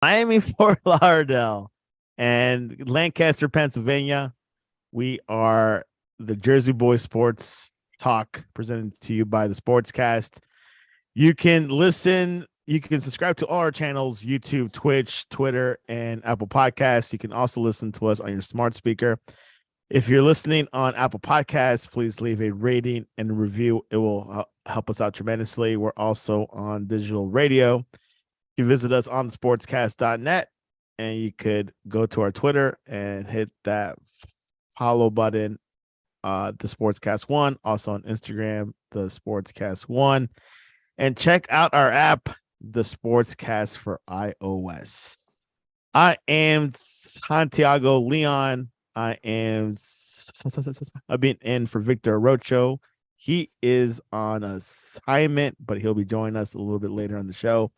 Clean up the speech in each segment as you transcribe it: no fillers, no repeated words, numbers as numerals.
Miami, Fort Lauderdale, and Lancaster, Pennsylvania. We are the Jersey Boys Sports Talk presented to you by the Sportscast. You can listen, you can subscribe to all our channels: YouTube, Twitch, Twitter, and Apple Podcasts. You can also listen to us on your smart speaker. If you're listening on Apple Podcasts, please leave a rating and a review. It will help us out tremendously. We're also on digital radio. You visit us on sportscast.net, and you could go to our Twitter and hit that follow button, the Sportscast One, also on Instagram, the Sportscast One, and check out our app, the Sportscast for iOS. I am Santiago Leon. I've been in for Victor Rocho. He is on assignment, but he'll be joining us a little bit later on the show.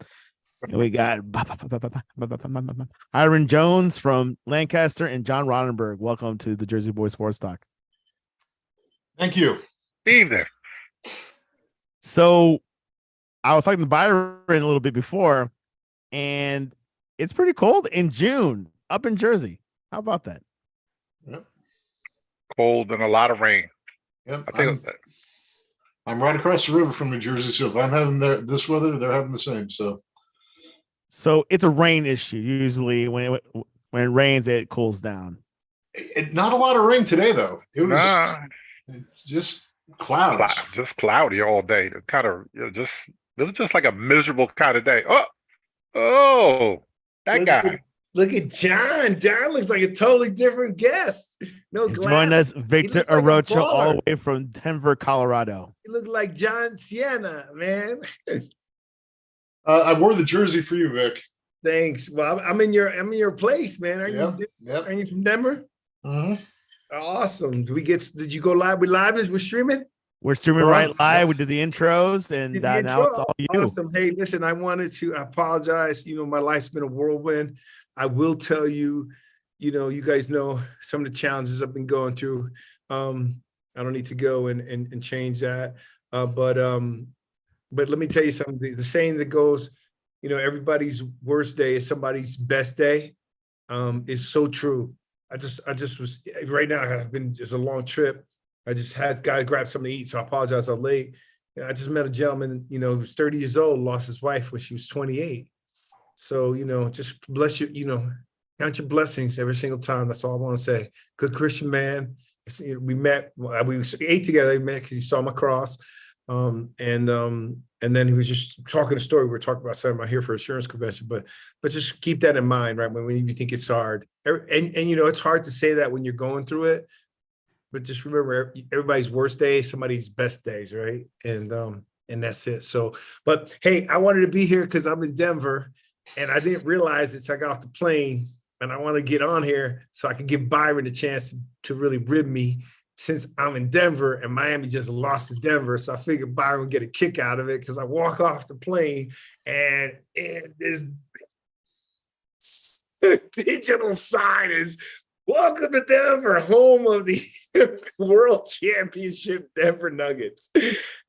And we got Byron Jones from Lancaster and John Rottenberg. Welcome to the Jersey Boys Sports Talk. Thank you. Evening. So I was talking to Byron a little bit before, and it's pretty cold in June up in Jersey. How about that? Yep. Cold and a lot of rain. Yep. I think I'm right across the river from New Jersey, so if I'm having this weather, they're having the same. So it's a rain issue. Usually when it rains, it cools down. Not a lot of rain today, though. It was just clouds. Just cloudy all day. It kind of it was just like a miserable kind of day. Guy. Look at John. John looks like a totally different guest. No glass. Join us, Victor Arocho, all the way from Denver, Colorado. You look like John Sienna, man. I wore the jersey for you, Vic. Thanks. Well, I'm in your place, man. Are you from Denver? Mm-hmm. Awesome. Did you go live? We're streaming? We're streaming right live. We did the intros, and now it's all you. Awesome. Hey, listen, I apologize. My life's been a whirlwind. I will tell you, you guys know some of the challenges I've been going through. I don't need to go and change that. But let me tell you something. The saying that goes, everybody's worst day is somebody's best day, is so true. I just was right now. I've been just a long trip. I just had guys grab something to eat, so I apologize. I'm late. I just met a gentleman, who was 30 years old, lost his wife when she was 28. So, just bless you, count your blessings every single time. That's all I want to say. Good Christian man. We met, we ate together. We met because he saw my cross. And then he was just talking a story. We were talking about something out here for insurance convention, but just keep that in mind, right? When you think it's hard, and it's hard to say that when you're going through it, but just remember everybody's worst day is somebody's best days, right? And that's it. So, but hey, I wanted to be here because I'm in Denver, and I didn't realize it. So I got off the plane, and I want to get on here so I can give Byron a chance to really rib me, since I'm in Denver and Miami just lost to Denver. So I figured Byron would get a kick out of it because I walk off the plane and this digital sign is "Welcome to Denver, home of the World Championship Denver Nuggets."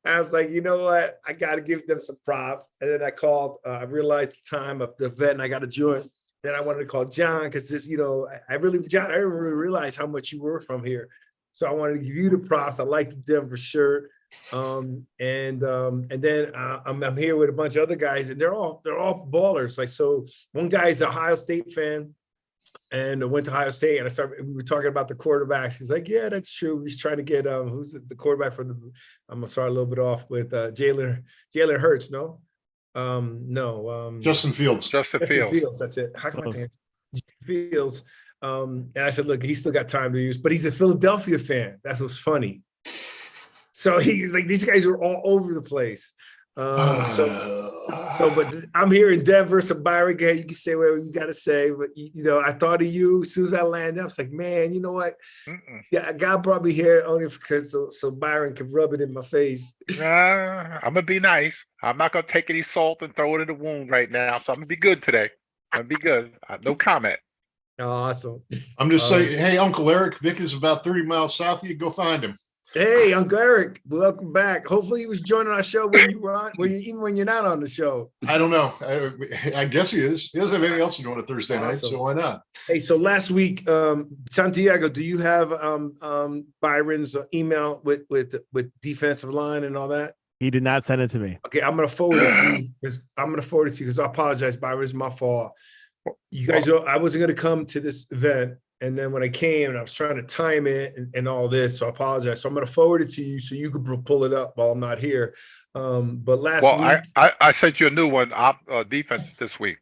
I was like, you know what? I got to give them some props. And then I called, I realized the time of the event and I got to join. Then I wanted to call John because this, John, I didn't really realize how much you were from here. So I wanted to give you the props. I like the Denver shirt. And then I'm here with a bunch of other guys, and they're all ballers. Like, so one guy is an Ohio State fan and I went to Ohio State, and we were talking about the quarterbacks. He's like, yeah, that's true. He's trying to get who's the quarterback for I'm gonna start a little bit off with Jalen Hurts, no? Justin Fields. Justin Fields. That's it. How come I think Fields? And I said, look, he's still got time to use, but he's a Philadelphia fan. That's what's funny. So he's like, these guys are all over the place. But I'm here in Denver. So Byron, you can say whatever you got to say. But, I thought of you as soon as I landed. I was like, man, you know what? Yeah, God brought me here only because so Byron can rub it in my face. I'm going to be nice. I'm not going to take any salt and throw it in the wound right now. So I'm going to be good today. I'm going to be good. No comment. Awesome. I'm just saying, hey, Uncle Eric, Vic is about 30 miles south of you. Go find him. Hey, Uncle Eric, welcome back. Hopefully, he was joining our show when you were on, even when you're not on the show. I don't know. I guess he is. He doesn't have anything else to do on a Thursday night, Awesome. so why not? Hey, so last week, Santiago, do you have Byron's email with defensive line and all that? He did not send it to me. Okay, I'm gonna forward it to you because I apologize, Byron. It's my fault. You guys know I wasn't gonna come to this event, and then when I came, and I was trying to time it and all this, so I apologize. So I'm gonna forward it to you so you can pull it up while I'm not here. But last week, I sent you a new one, defense this week.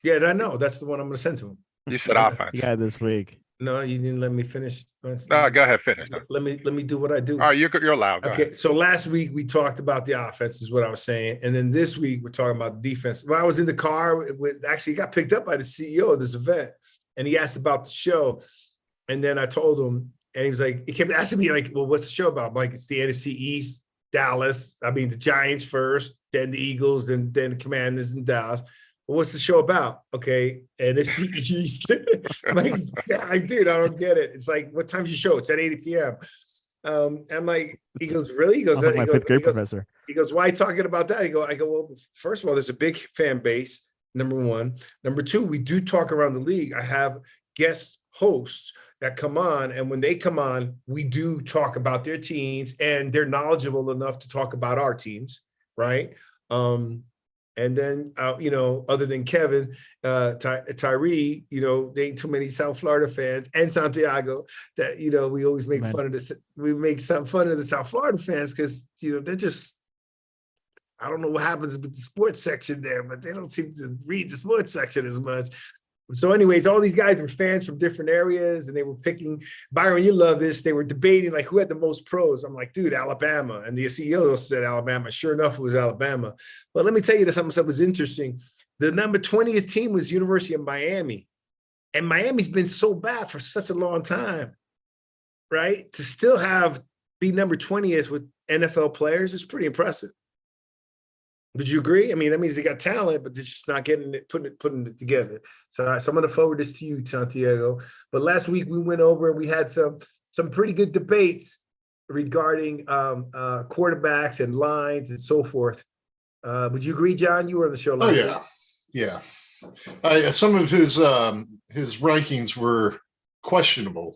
yeah, I know that's the one I'm gonna send to him. You said offense. Yeah, this week. No, you didn't let me finish. No, go ahead, finish. Let me do what I do. All right, you're allowed. Go Okay, ahead. so last week we talked about the offense, is what I was saying, and then this week we're talking about defense. When I was in the car actually got picked up by the CEO of this event, and he asked about the show, and then I told him, and he was like, he kept asking me like, "Well, what's the show about?" I'm like, "It's the NFC East, Dallas. I mean, the Giants first, then the Eagles, then the Commanders and Dallas." Well, what's the show about? Okay, and it's the East. I'm like, dude, I don't get it. It's like, what time's your show? It's at 8 p.m. I'm like, he goes, really? He goes, Sounds like my fifth grade professor. He goes, why are you talking about that? I go, well, first of all, there's a big fan base, number one. Number two, we do talk around the league. I have guest hosts that come on, and when they come on, we do talk about their teams, and they're knowledgeable enough to talk about our teams, right? And then, other than Kevin, Tyree, there ain't too many South Florida fans, and Santiago that, we always make fun of this. We make some fun of the South Florida fans because, they're just, I don't know what happens with the sports section there, but they don't seem to read the sports section as much. So anyways, all these guys were fans from different areas, and they were picking, Byron, you love this. They were debating like who had the most pros. I'm like, dude, Alabama. And the CEO said Alabama. Sure enough, it was Alabama. But let me tell you something that was interesting. The number 20th team was University of Miami. And Miami's been so bad for such a long time, right? To still be number 20th with NFL players is pretty impressive. Would you agree? I mean, that means they got talent, but they're just not getting it, putting it together. So I'm going to forward this to you, Santiago. But last week we went over and we had some pretty good debates regarding quarterbacks and lines and so forth. Would you agree, John? You were on the show last week. Yeah. Some of his rankings were questionable.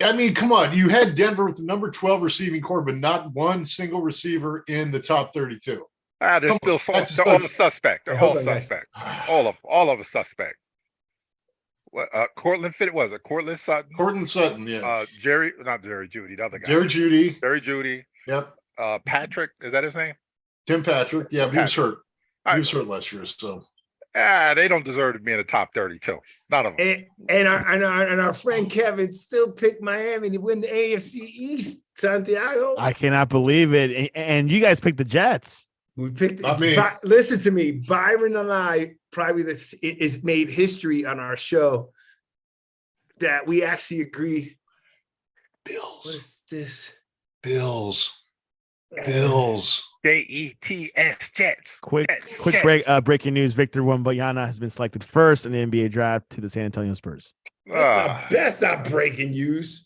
I mean, come on. You had Denver with the number 12 receiving core, but not one single receiver in the top 32. They're still all the suspect. They're all suspect. All of a suspect. What? Cortland Fit was it? Cortland Sutton. Cortland Sutton, yeah. Not Jerry Judy, the other guy. Jerry Judy. Yep. Patrick, is that his name? Tim Patrick. Yeah, but he was hurt. He was hurt last year, so. They don't deserve to be in the top 32. None of them. And our friend Kevin still picked Miami to win the AFC East, Santiago. I cannot believe it. And you guys picked the Jets. We picked. Listen to me, Byron and I probably is made history on our show that we actually agree. Bills. What is this? Bills. Jets. Jets. Quick breaking news. Victor Wembanyama has been selected first in the NBA draft to the San Antonio Spurs. That's not breaking news.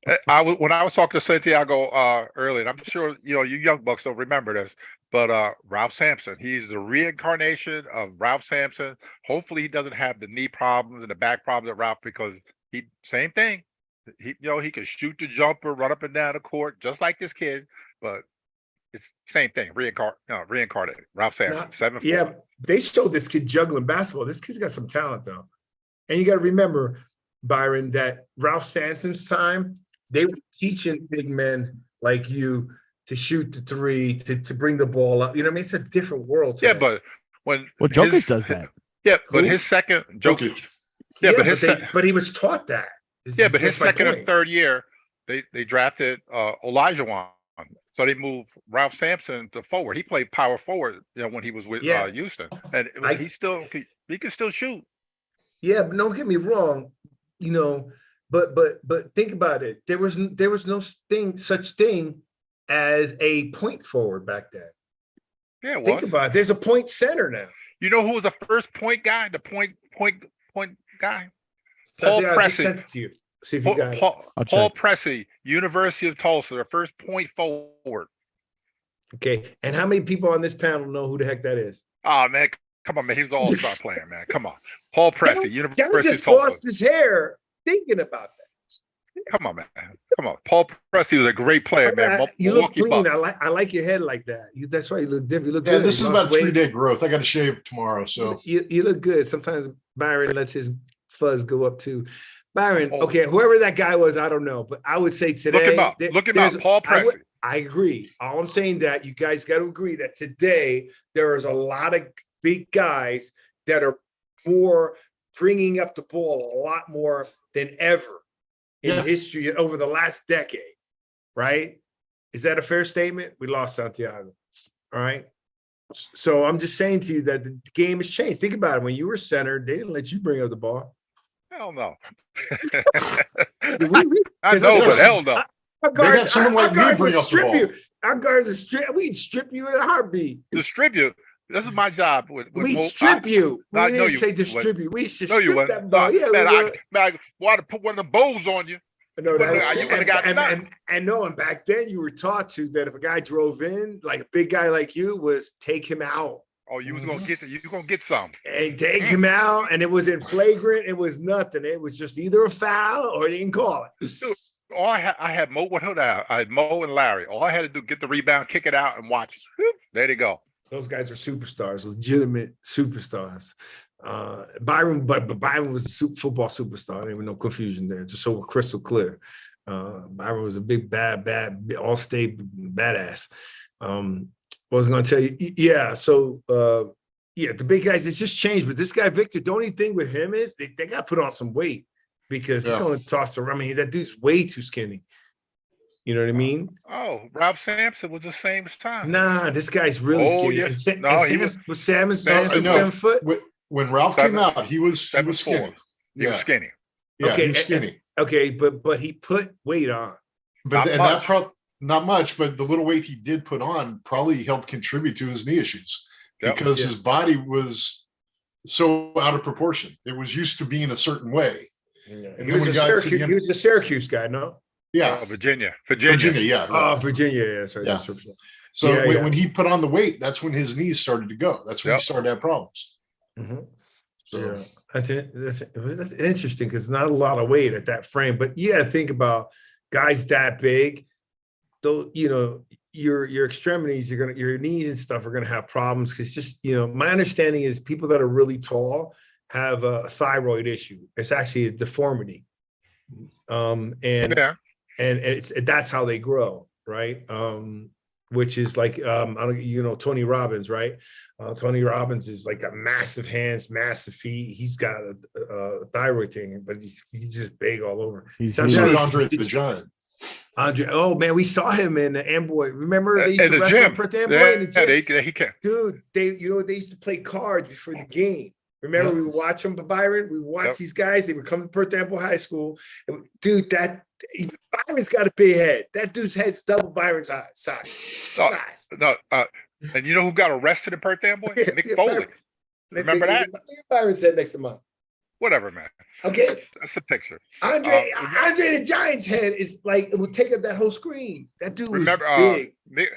When I was talking to Santiago earlier, and I'm sure you young bucks don't remember this, but Ralph Sampson, he's the reincarnation of Ralph Sampson. Hopefully he doesn't have the knee problems and the back problems of Ralph, because same thing. He could shoot the jumper, run up and down the court just like this kid, but it's same thing. Reincarnated. Ralph Sampson, 7'4". Yeah, they showed this kid juggling basketball. This kid's got some talent though, and you got to remember, Byron, that Ralph Sampson's time, they were teaching big men like you to shoot the three, to bring the ball up. You know what I mean? It's a different world today. Yeah, but Jokic does that. Yeah, but his second Jokic. Yeah, but he was taught that. But his second or third year, they drafted Olajuwon. So they moved Ralph Sampson to forward. He played power forward, when he was with Houston, and he can still shoot. Yeah, but don't get me wrong, but think about it. There was no such thing as a point forward back then. Yeah, think about it. There's a point center now. You know who was the first point guy? The point guy. Paul Pressey. See if you got it. Paul I'll check. Pressey, University of Tulsa, the first point forward. Okay. And how many people on this panel know who the heck that is? Oh man, come on, man. He's an all-star player, man. Come on. Paul Pressey, John University of just Tulsa. lost his hair thinking about that. Come on, man. Come on. Paul Pressey was a great player, man. You look Milwaukee clean. Bucks. I like your head like that. That's right. You look different. You look Yeah, good. this You is lost about weight. 3-day growth. I got to shave tomorrow, so You look good. Sometimes Byron lets his fuzz go up too. Byron, Oh. okay, whoever that guy was, I don't know, but I would say today. Look him up. Look him up. Paul Pressey. I agree. All I'm saying that you guys got to agree that today there is a lot of big guys that are more bringing up the ball a lot more than ever in history over the last decade, right? Is that a fair statement? We lost Santiago, all right? So I'm just saying to you that the game has changed. Think about it. When you were center, they didn't let you bring up the ball. Hell no. I I know, but hell no. Our they got guards, someone like me will bring up the strip ball. you. Our guards will strip. We'd strip you in a heartbeat. Distribute. This is my job. We'd strip you. We I didn't know even you say wouldn't. distribute. We should No, you strip wouldn't. that ball. Yeah, man, we would. I want to put one of the bows on you. No, that's you would've got nothing. and no, and back then you were taught to that if a guy drove in, like a big guy like you, was take him out. Oh, you was gonna get some. And take him out, and it wasn't flagrant. It was nothing. It was just either a foul or they didn't call it. Dude, all I had Mo. What I had Mo and Larry. All I had to do get the rebound, kick it out, and watch. Whoop, there they go. Those guys were superstars, legitimate superstars. Byron, but Byron was a football superstar. There was no confusion there, just so crystal clear. Byron was a big, bad, all-state badass. I was going to tell you, yeah. So, the big guys, it's just changed. But this guy, Victor, the only thing with him is they got to put on some weight because he's going to toss around. I mean, that dude's way too skinny. You know what I mean? Oh, Ralph Sampson was the same as time. Nah, this guy's really skinny. Yes. He was 7 foot. When Ralph came out, he was skinny. He was skinny. Yeah, Okay, he was skinny. Okay, but he put weight on. But not much, but the little weight he did put on probably helped contribute to his knee issues because his body was so out of proportion. It was used to being a certain way. Yeah. And He then was a Syracuse guy, no? Yeah. Virginia. Yeah. Oh, Virginia. Yeah, sorry. Yeah. So when he put on the weight, that's when his knees started to go. That's when he started to have problems. Mm-hmm. So That's interesting because not a lot of weight at that frame. But think about guys that big. Though your extremities, your knees and stuff are gonna have problems because just my understanding is people that are really tall have a thyroid issue. It's actually a deformity, and that's how they grow, right? Which is like Tony Robbins, right? Tony Robbins is like got massive hands, massive feet. He's got a thyroid thing, but he's just big all over. He's Andre the Giant. Andre, oh man, we saw him in the Amboy. Remember they used to wrestle in Perth Amboy in the gym? He can. Dude, they used to play cards before the game. Remember we would watch them, Byron? We would watch these guys. They would come to Perth Amboy High School. Dude, Byron's got a big head. That dude's head's double Byron's size. And you know who got arrested in Perth Amboy? Mick Foley. Remember that? Byron's head next to mine. Whatever, man. Okay. That's the picture. Andre the Giant's head is like, it would take up that whole screen. That dude was big.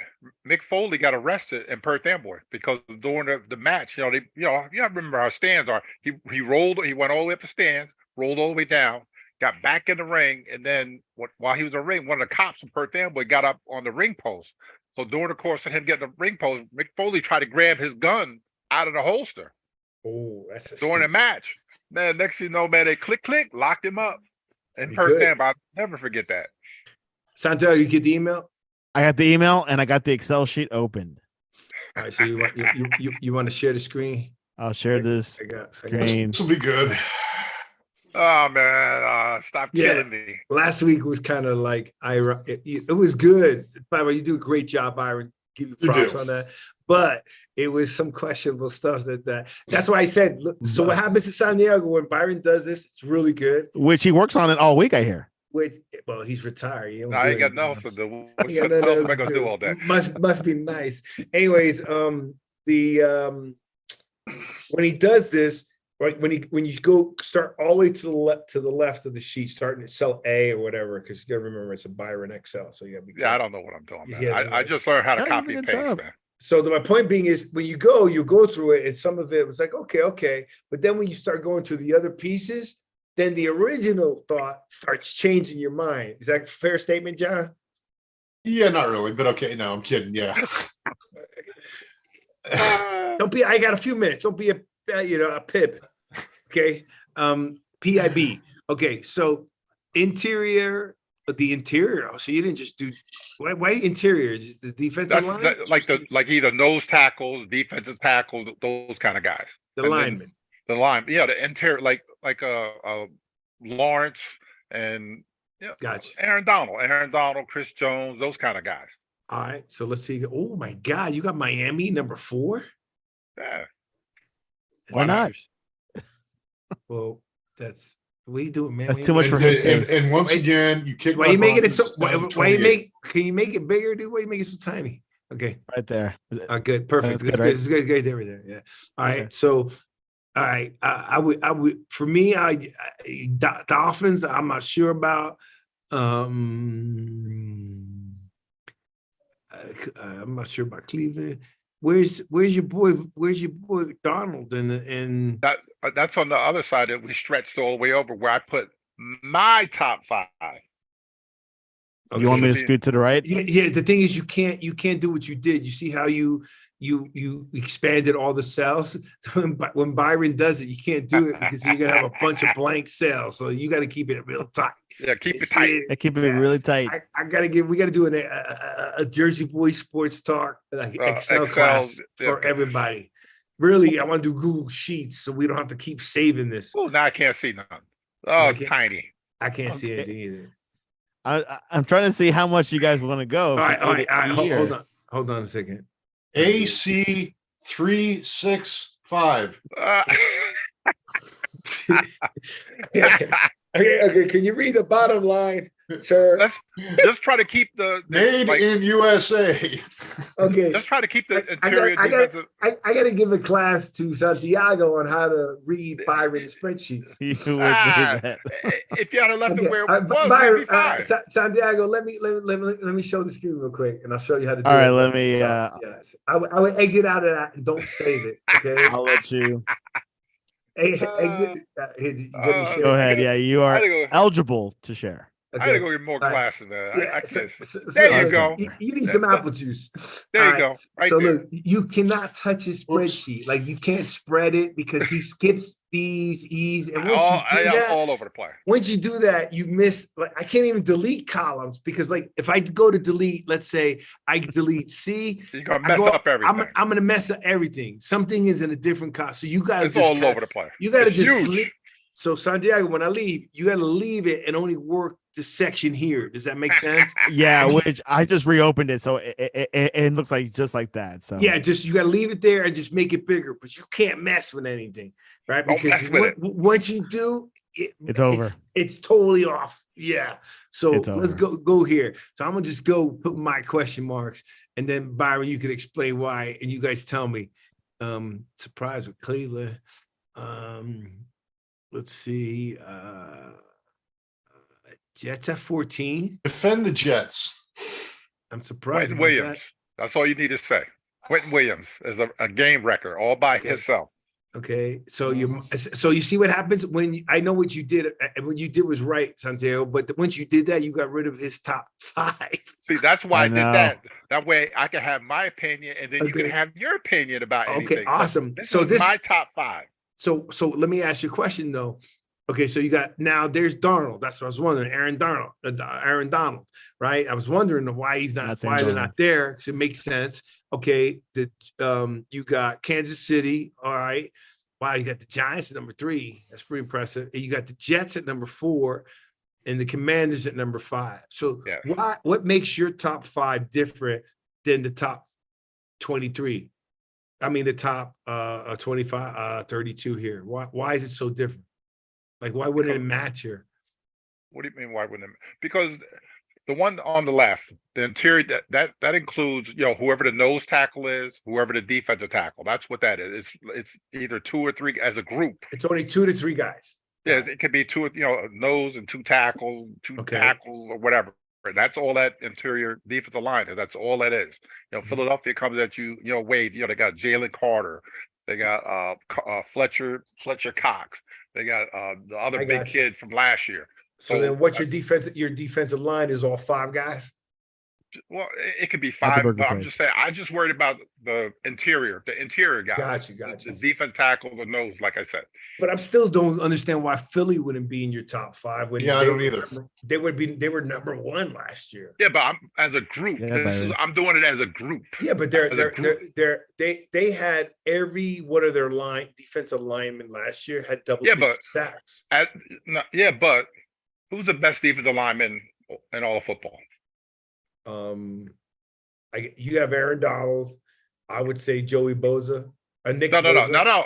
Mick Foley got arrested in Perth Amboy because during the match, you remember how stands are. He went all the way up the stands, rolled all the way down, got back in the ring, and then while he was in the ring, one of the cops from Perth Amboy got up on the ring post. So during the course of him getting the ring post, Mick Foley tried to grab his gun out of the holster. Oh, that's during the match. Man, next thing you know, man, they click, locked him up. And Perth Amboy, I'll never forget that. Santiago, you get the email? I got the email and I got the Excel sheet opened. All right, so you want to share the screen? I'll share this screen. This will be good. Oh man, stop killing me. Last week was kind of like it was good. Byron, you do a great job, Byron. Give you props on that. But it was some questionable stuff that's why I said, look, so what happens to Santiago when Byron does this? It's really good. Which he works on it all week, I hear. Well, he's retired. I ain't got nothing else to do. What else am I gonna do all day? Must be nice. Anyways, when he does this, Right when you go start all the way to the left of the sheet, starting at cell A or whatever, because you gotta remember it's a Byron Excel, so you gotta be Yeah, I careful. don't know what I'm doing, He hasn't man. I yet. just learned how to No, he's copy a and good paste, job. man. So my point being is when you go through it, and some of it was like, okay. But then when you start going to the other pieces, then the original thought starts changing your mind. Is that a fair statement, John? Yeah, not really, but okay. No, I'm kidding. Yeah. Don't be, I got a few minutes. Don't be a pib. Okay. PIB. Okay. So the interior. So you didn't just do, why interior? Just the defensive line? Like either nose tackles, defensive tackles, those kind of guys. The And then lineman. the line, yeah, the interior, like Lawrence and Gotcha. Aaron Donald, Chris Jones, those kind of guys. All right. So let's see. Oh my God. You got Miami number 4? Yeah. Why not? Well, that's what are you doing, man? That's too much for him. And once again, you kick. Why you making it so? Buttons down to Why you 28. make? Can you make it bigger, dude? Why you make it so tiny? Okay. Right there. Good. Perfect. That's That's good, good. right? It's good. Good. There we there. Yeah. All right. Okay. So, all right. I would. For me, Dolphins. I'm not sure about. I'm not sure about Cleveland. Where's your boy? Where's your boy Donald? And That's on the other side that we stretched all the way over where I put my top 5. So you want me to scoot to the right? yeah. The thing is, you can't do what you did. You see how you expanded all the cells. When Byron does it, you can't do it because you're gonna have a bunch of blank cells. So you got to keep it real tight. Yeah, keep it tight. I keep it really tight. We gotta do a Jersey Boy sports talk, like Excel class for everybody. Really, I want to do Google Sheets so we don't have to keep saving this. Oh, now I can't see nothing. Oh, it's tiny. I can't see anything either. I'm trying to see how much you guys want to go. All right. Hold on a second. AC 365. Okay. Can you read the bottom line, sir? Let's just try to keep the Made in USA. Okay. Just try to keep the interior defensive. I got to give a class to Santiago on how to read Byron's spreadsheets. You would do that. If you had left it where it was, Byron, it'd be fine. Santiago, let me show the screen real quick, and I'll show you how to do All it. right, let me. Yes, I would exit out of that and don't save it. Okay, I'll let you exit. go ahead. Yeah, you are go. eligible to share. I gotta go get more glasses, man. Yeah, There you go. You need some apple juice. There you go. Right so there. look, you cannot touch his spreadsheet. Like you can't spread it because he skips these E's. And All over the place. Once you do that, you miss. Like I can't even delete columns because, like, if I go to delete, let's say I delete C, you're gonna mess up everything. I'm gonna mess up everything. Something is in a different column. So you gotta. It's all over the place. You gotta just. Huge. So Santiago, when I leave, you got to leave it and only work the section here. Does that make sense? Yeah, which I just reopened it, so it looks like just like that. So yeah, just you got to leave it there and just make it bigger, but you can't mess with anything, right? Don't Because mess with once you do, it's over. It's totally off. Yeah. So It's let's go here. So I'm gonna just go put my question marks, and then Byron, you can explain why, and you guys tell me. Surprise with Cleveland. Let's see. Jets at 14. Defend the Jets. I'm surprised. Quentin Williams. That's all you need to say. Quentin Williams is a game wrecker all by himself. Okay, so you see what happens when I know what you did, and what you did was right, Santiago. But once you did that, you got rid of his top 5. See, that's why I did that. That way, I can have my opinion, and then you can have your opinion about anything. Okay, awesome. So this is my top 5. So let me ask you a question though. Okay, so you got now there's Darnold. That's what I was wondering. Aaron Donald, right? I was wondering why he's not, why they're not there. So it makes sense. Okay, you got Kansas City. All right. Wow, you got the Giants at number 3. That's pretty impressive. And you got the Jets at number 4 and the Commanders at number 5. So what makes your top 5 different than the top 23? I mean, the top 25, 32 here. Why is it so different? Like, why wouldn't it match here? What do you mean? Why wouldn't it? Because The one on the left, the interior, that includes, whoever the nose tackle is, whoever the defensive tackle. That's what that is. It's either 2 or 3 as a group. It's only 2 to 3 guys. Yes, it could be 2, nose and 2 tackles, Okay. tackles or whatever. That's all that interior defensive line is. That's all that is. Philadelphia comes at you, Wade. They got Jalen Carter. They got Fletcher Cox. They got the other big kid from last year. So then what's your defensive line is all 5 guys? Well, it could be 5, but I'm just saying, I just worried about the interior guys. Got you. The defense tackle, the nose, like I said. But I still don't understand why Philly wouldn't be in your top 5. I don't either. They were number 1 last year. Yeah, but as a group. I'm doing it as a group. Yeah, but they had every one of their defensive linemen last year had double-digit sacks. But who's the best defensive lineman in all of football? You have Aaron Donald. I would say Joey Bosa. Nick Bosa. No.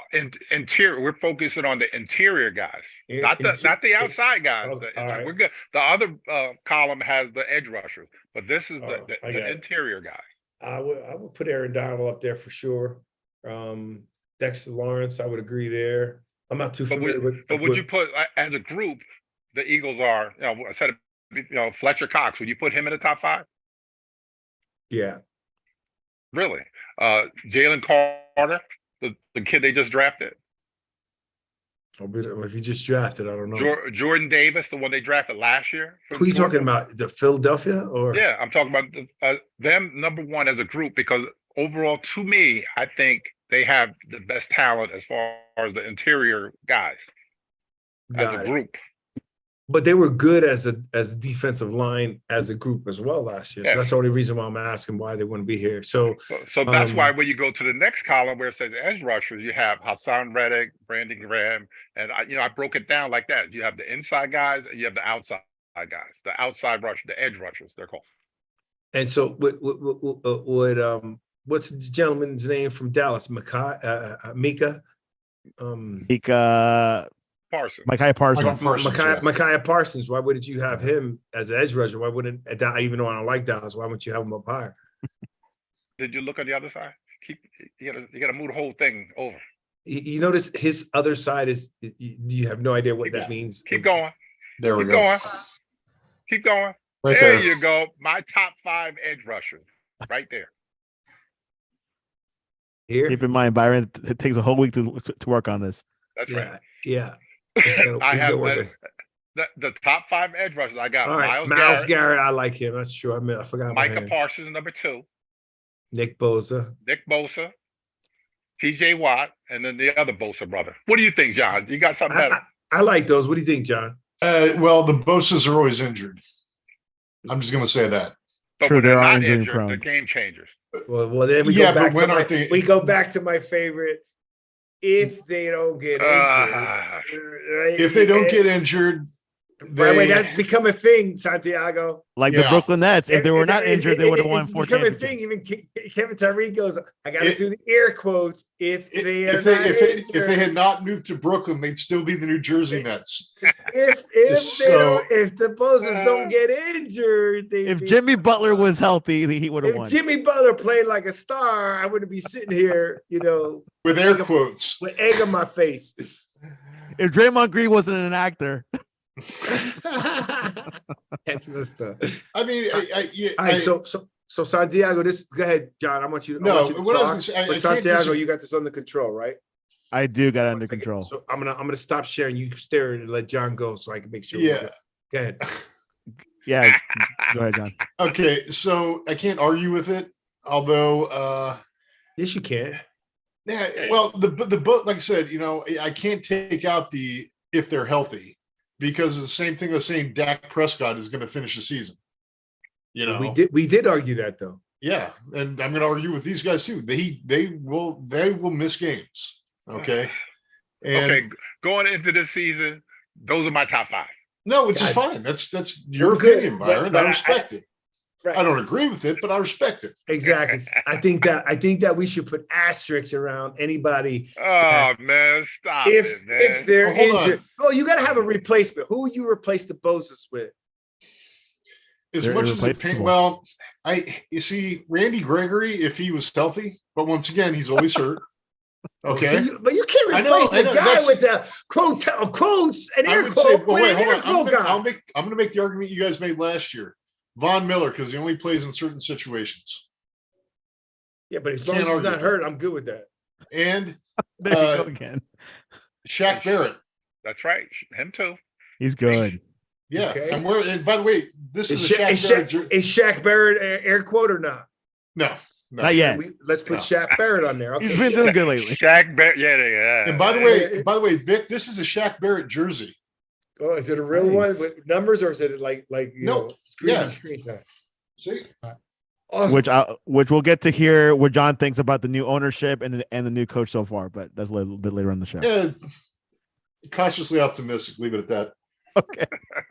Interior. We're focusing on the interior guys, not the outside guys. Right. We're good. The other column has the edge rushers, but this is the interior guy. I would put Aaron Donald up there for sure. Dexter Lawrence, I would agree there. I'm not too familiar with. But would you put as a group? The Eagles are. I said, Fletcher Cox. Would you put him in the top 5? Yeah. Really? Jalen Carter, the kid they just drafted. If you just drafted, I don't know. Jordan Davis, the one they drafted last year. Who are you talking about? The Philadelphia or? Yeah, I'm talking about them number 1 as a group, because overall, to me, I think they have the best talent as far as the interior guys as a group. But they were good as a defensive line as a group as well last year. So that's the only reason why I'm asking why they wouldn't be here. So that's why when you go to the next column where it says edge rushers, you have Hassan Reddick, Brandon Graham, and I broke it down like that. You have the inside guys and you have the outside guys. The outside rush, the edge rushers, they're called. And so what's the gentleman's name from Dallas? Micaiah Parsons. Micaiah Parsons. Why wouldn't you have him as an edge rusher? Why wouldn't, even though I don't like Dallas, why wouldn't you have him up higher? Did you look on the other side? You gotta move the whole thing over. You notice his other side is, you have no idea what that means. Keep going. There we go. Keep going. Right there you go. My top 5 edge rushers. Right there. Here. Keep in mind, Byron, it takes a whole week to work on this. That's right. Yeah. I have the top 5 edge rushers. I got Myles Garrett. I like him. That's true. I forgot. Micah Parsons, number 2. Nick Bosa. TJ Watt, and then the other Bosa brother. What do you think, John? You got something better? I like those. What do you think, John? Well, the Bosas are always injured. I'm just going to say that. But True, they're not injured, prone. they're game changers. Well, then we go back to we go back to my favorite. If they don't get injured, if they don't get injured, that's become a thing, Santiago. Like the Brooklyn Nets, if they were not injured, they would have won 4 championships. Thing. Even Kevin Tyree goes, I got to do the air quotes. If they had not moved to Brooklyn, they'd still be the New Jersey Nets. If the Bosas don't get injured, if Jimmy Butler was healthy, he would have won. If Jimmy Butler played like a star, I wouldn't be sitting here, with air quotes, with egg on my face. If Draymond Green wasn't an actor. That's messed up. I mean, so Santiago, go ahead, John. I want you to. No, what I was going to say, Santiago, you got this under control, right? I do got it under control. So I'm gonna stop sharing. You stare and let John go, so I can make sure. Yeah. Go ahead. Yeah. Go ahead, John. Okay, so I can't argue with it, although. Yes, you can. Yeah. Well, the book, like I said, I can't take out the if they're healthy. Because it's the same thing as saying Dak Prescott is going to finish the season. We did argue that though. Yeah, and I'm going to argue with these guys too. They will miss games. Okay. Okay, going into this season, those are my top 5. No, which is fine. That's your opinion, Byron. But I respect it. Right. I don't agree with it, but I respect it. Exactly. I think that we should put asterisks around anybody. Oh man, stop if they're injured. On. You got to have a replacement. Who would you replace the Bosas with? as They're much as it irreplaceable. well, you see Randy Gregory if he was healthy, but once again he's always hurt. Okay, But you can't I know, replace a guy with the quotes and I air would say, quote but with wait, an hold air on. quote guy. I'm gonna make the argument you guys made last year. Von Miller, because he only plays in certain situations. Yeah, but as long Can't as he's argue not with hurt, I'm good with that. And There you go again. Shaq Barrett. That's right. Him too. He's good. Yeah. Okay. And by the way, this is a Is Shaq Barrett. Is Shaq Barrett air quote or not? No. Not yet. Let's put No. Shaq Barrett on there. Okay. He's been doing good lately. Shaq Barrett. Yeah. And by the way, Vic, this is a Shaq Barrett jersey. Oh, is it a real Nice. one with numbers, or is it like you No. know, Yeah. screenshot? See? Awesome. Which we'll get to hear what John thinks about the new ownership and the new coach so far, but that's a little bit later on the show. Yeah. Cautiously optimistic. Leave it at that. Okay.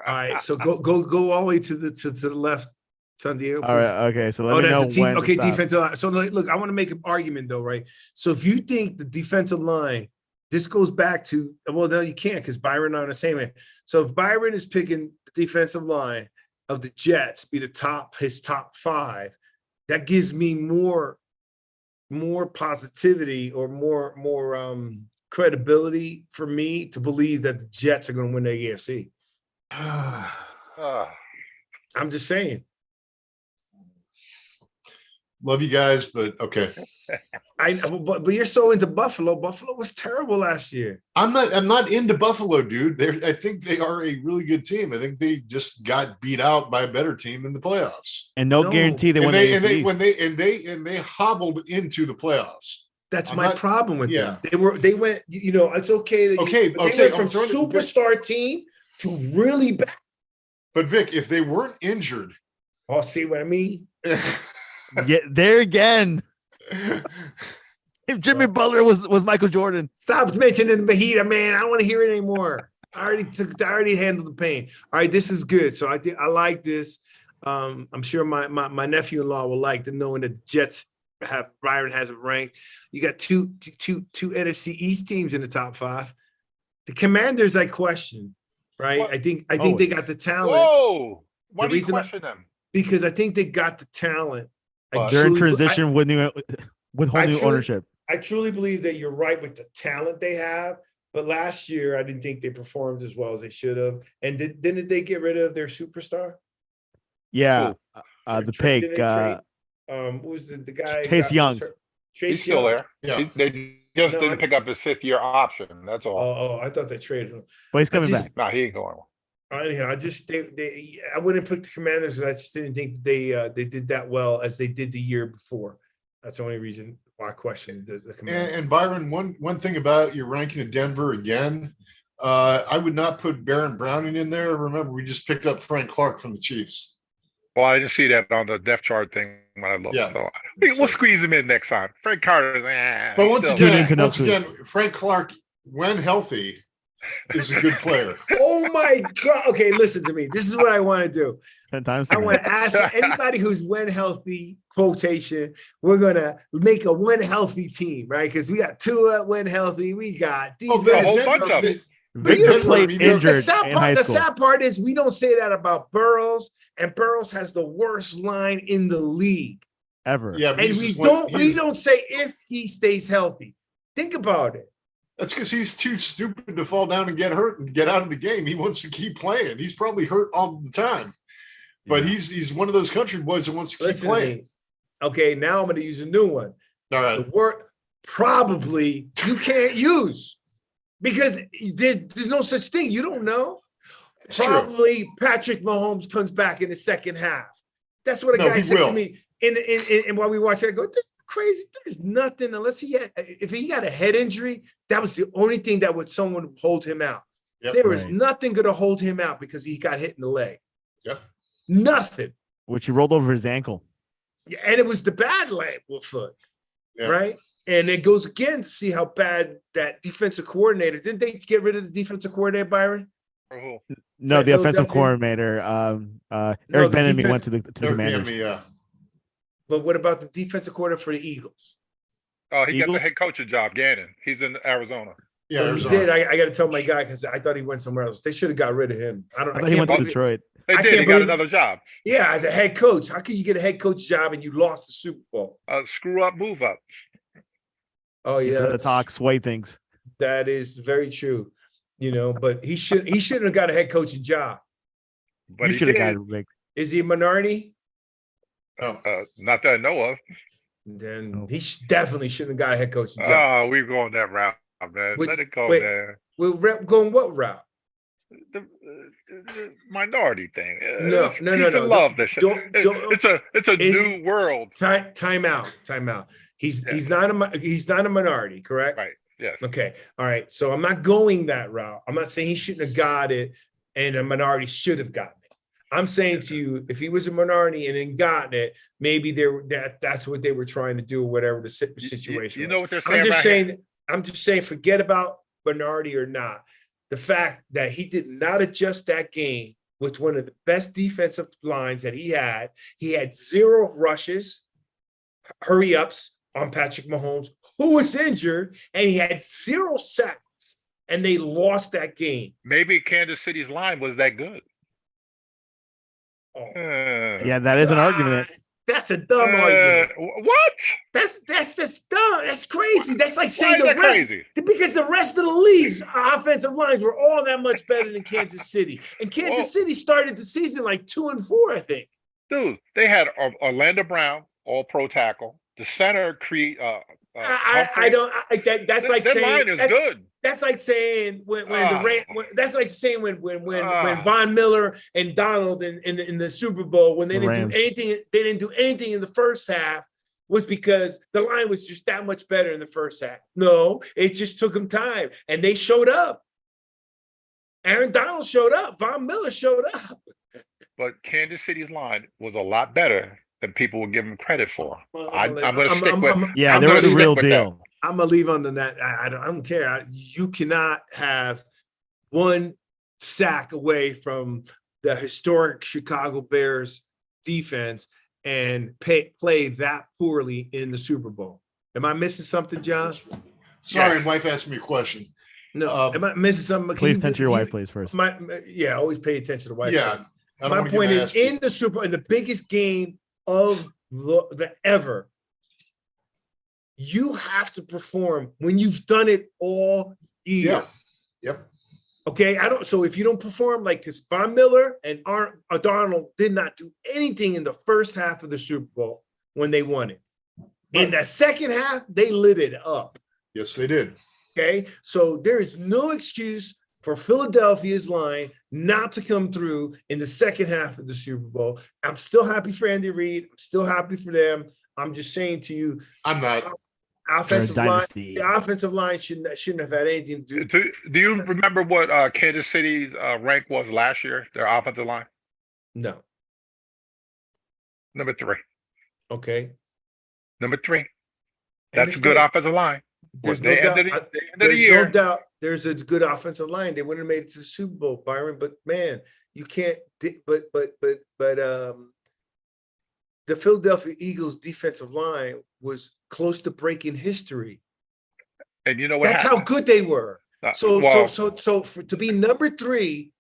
All right, so go all the way to the left, Santiago. All right. Okay. So let me know that's the team. when. to Okay, stop. defensive line. So look, I want to make an argument though, right? So if you think the defensive line, this goes back to, well, no, you can't because Byron on the same end. So if Byron is picking the defensive line of the Jets be his top 5, that gives me more positivity or more credibility for me to believe that the Jets are going to win the AFC. I'm just saying. Love you guys, but okay. But you're so into Buffalo. Buffalo was terrible last year. I'm not into Buffalo, dude. I think they are a really good team. I think they just got beat out by a better team in the playoffs. And no guarantee they win the AFC. And they hobbled into the playoffs. That's I'm my not- problem with yeah. them. They went, it's okay. That Okay, they okay, went I'm from throwing it- superstar team to really bad. But Vic, if they weren't injured, Oh, see what I mean? Yeah, there again. If Jimmy Butler was Michael Jordan. Stop mentioning the Bahita, man. I don't want to hear it anymore. I already handled the pain. All right, this is good. So I think I like this. I'm sure my nephew-in-law will like the knowing that Jets Byron has it ranked. You got two NFC East teams in the top 5. The Commanders, I question, right? What? I think they got the talent. Whoa! Why The do you reason question them? because I think they got the talent. They're in transition with whole new ownership. I truly believe that you're right with the talent they have. But last year, I didn't think they performed as well as they should have. And didn't they get rid of their superstar? Yeah. The pig. Who was the guy? Chase Young. He's still there. Yeah. They just didn't pick up his 5th-year option. That's all. Oh, I thought they traded him. But he's coming back. No, he ain't going. Anyhow, I wouldn't pick the Commanders because I just didn't think they did that well as they did the year before. That's the only reason why I questioned the Commanders. and Byron, one thing about your ranking of Denver again, I would not put Baron Browning in there. Remember, we just picked up Frank Clark from the Chiefs. Well, I didn't see that on the depth chart thing when I looked. Yeah. So we'll squeeze him in next time. Frank Carter. But once Tune into next again, Frank Clark, when healthy, is a good player. Oh my God. Okay, listen to me. This is what I want to do. 10 times. I want to ask anybody who's when healthy quotation. We're gonna make a when healthy team, right? Because we got Tua when healthy. We got these a whole bunch of it. Victor played The injured sad in part, high the school. sad part is we don't say that about Burrows, and Burrows has the worst line in the league. Ever. Yeah, but And we don't say if he stays healthy. Think about it. That's because he's too stupid to fall down and get hurt and get out of the game. He wants to keep playing. He's probably hurt all the time. But he's one of those country boys that wants to keep playing. Okay, now I'm going to use a new one. All right. The word probably you can't use because there's no such thing. You don't know. It's Probably Patrick Mahomes comes back in the second half. That's what a guy said to me. And while we watch it, I go, this is crazy. There's nothing unless if he had a head injury, that was the only thing that someone would hold him out. Yep. There was nothing going to hold him out because he got hit in the leg. Yeah. Nothing. Which he rolled over his ankle. And it was the bad leg foot, Yeah. right? And it goes again to see how bad that defensive coordinator. Didn't they get rid of the defensive coordinator, Byron? No, At the offensive Philadelphia? coordinator. Eric the Bieniemy defense- went to the Commanders. Yeah. But what about the defensive coordinator for the Eagles? Oh, he got the Eagles? head coaching job, Gannon. He's in Arizona. Yeah. So he Arizona. did. I got to tell my guy because I thought he went somewhere else. They should have got rid of him. I thought he went to Detroit. They I did. can't He got believe- another job. Yeah, as a head coach, how can you get a head coach job and you lost the Super Bowl? Screw up, move up. Oh yeah, The talk, sway things. that is very true. But he shouldn't have got a head coaching job. But You he should have did. got it, Rick. Is he a minority? Not that I know of. Then he definitely shouldn't have got a head coaching job. Oh, we're going that route, man. Wait, Let it go wait. there. We're going what route? The minority thing. No. Love this shit. Don't- It's a new world. Time out. He's not a minority, correct? Right. Yes. Okay. All right. So I'm not going that route. I'm not saying he shouldn't have got it and a minority should have gotten it. I'm saying to you, if he was a minority and then gotten it, maybe that's what they were trying to do, whatever the situation. You know was. what they're saying? I'm just saying, forget about minority or not. The fact that he did not adjust that game with one of the best defensive lines that he had 0 rushes, hurry ups on Patrick Mahomes, who was injured, and he had 0 sacks, and they lost that game. Maybe Kansas City's line was that good. Oh, Yeah, that is an argument. That's a dumb argument. What? That's just dumb. That's crazy. That's like Why saying is the that rest crazy? because the rest of the league's offensive lines were all that much better than Kansas City. And Kansas City started the season like 2-4, I think. Dude, they had Orlando Brown, all pro tackle. The center I don't. That's like their saying line is good. That's like saying when that's like saying when Ah. Von Miller and Donald in the Super Bowl when they The didn't do Rams. anything. They didn't do anything in the first half was because the line was just that much better in the first half. No, it just took them time, and they showed up. Aaron Donald showed up. Von Miller showed up. But Kansas City's line was a lot better than people would give them credit for. Well, I'm I'm- going to stick I'm- with. I'm- Yeah, I'm they were gonna the stick real with that. deal. I'm gonna leave on the net. I don't care. You cannot have one sack away from the historic Chicago Bears defense and play that poorly in the Super Bowl. Am I missing something, John? Sorry, Yes. wife asked me a question. No. Am I missing something? Can Please you- tend to your wife, please, first. Always pay attention to the wife. Yeah, I don't My wanna get point is, nasty. in the Super Bowl, in the biggest game of the ever, you have to perform when you've done it all year. Yeah. Yep. Okay, so if you don't perform like this, Von Miller and Darnold did not do anything in the first half of the Super Bowl when they won it. In the second half, they lit it up. Yes, they did. Okay, so there is no excuse for Philadelphia's line not to come through in the second half of the Super Bowl. I'm still happy for Andy Reid. I'm still happy for them. I'm just saying to you, I'm not. offensive line, dynasty. the offensive line shouldn't have had anything to do. Do you remember what Kansas City's rank was last year? Their offensive line, No. number 3. Okay. Number 3. That's a Understand. good offensive line. There's They no doubt. ended the end of the There's year. no doubt there's a good offensive line. They wouldn't have made it to the Super Bowl, Byron. But man, you can't. But the Philadelphia Eagles defensive line was close to breaking history. And you know what That's happened? how good they were. Uh, So well, to be number 3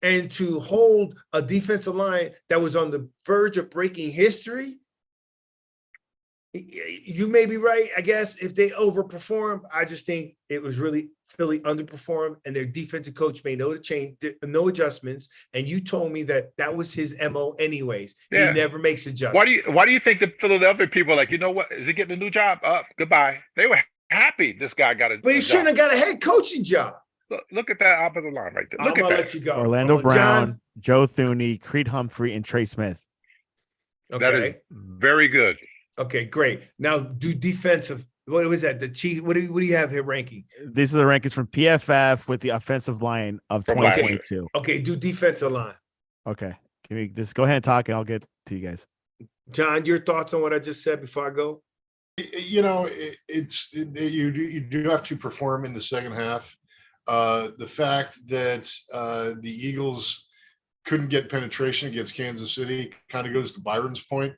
and to hold a defensive line that was on the verge of breaking history, you may be right. I guess if they overperform, I just think it was really Philly underperformed, and their defensive coach made no adjustments. And you told me that was his MO, anyways. Yeah. He never makes adjustments. why do you think the Philadelphia people are like, you know what? Is he getting a new job? Up, goodbye. They were happy this guy got a But he a shouldn't job. have got a head coaching job. Look at that offensive line right there. I'm Look gonna at let that. you go. Orlando John? Brown, Joe Thuney, Creed Humphrey, and Trey Smith. Okay. That is very good. Okay, great. Now do defensive. What was that? The Chiefs. What do you have here ranking? These are the rankings from PFF with the offensive line of From last year. 2022. Okay, do defensive line. Okay. Can we just go ahead and talk and I'll get to you guys. John, your thoughts on what I just said before I go? You know, you do have to perform in the second half. The fact that the Eagles couldn't get penetration against Kansas City kind of goes to Byron's point.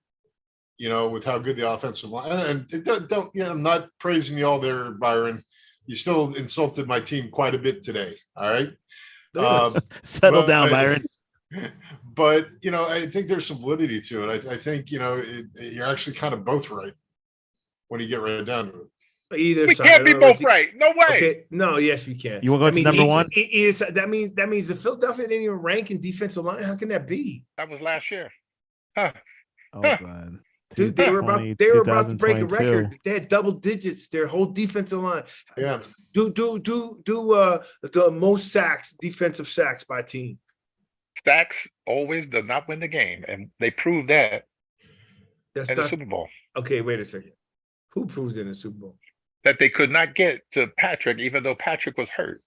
You know, with how good the offensive line, and don't you know, I'm not praising you all there, Byron. You still insulted my team quite a bit today. All right. Settle But- down, Byron. But I think there's some validity to it. I think you're actually kind of both right when you get right down to it. Either We side. can't be both right. No way. Okay, no, yes, we can. You want to go to number one? That means the Philadelphia didn't even rank in defensive line. How can that be? That was last year. Huh. God. Dude, they were about to break a record. They had double digits. Their whole defensive line. Yeah. Do the most sacks, defensive sacks by team. Stacks always does not win the game, and they proved that in the Super Bowl. Okay, wait a second. Who proved in the Super Bowl? That they could not get to Patrick, even though Patrick was hurt.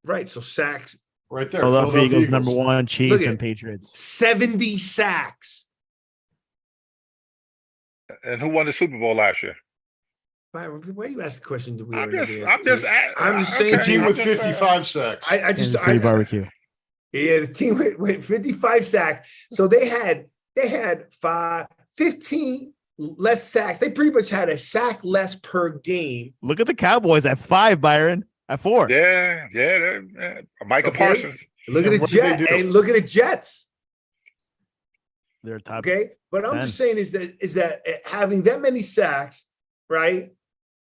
Right. So sacks. Right there. Philadelphia Eagles number one, Chiefs and Patriots. 70 sacks. And who won the Super Bowl last year? Byron, why you ask the question? I'm just saying. The team with 55 sacks. I just barbecue. Yeah, the team with 55 sacks. So they had 15 less sacks. They pretty much had a sack less per game. Look at the Cowboys at 5, Byron. At 4. Yeah. Micah Parsons. Look at the Jets. Hey, look at the Jets. They're top. Okay, but I'm 10. just saying is that having that many sacks, right?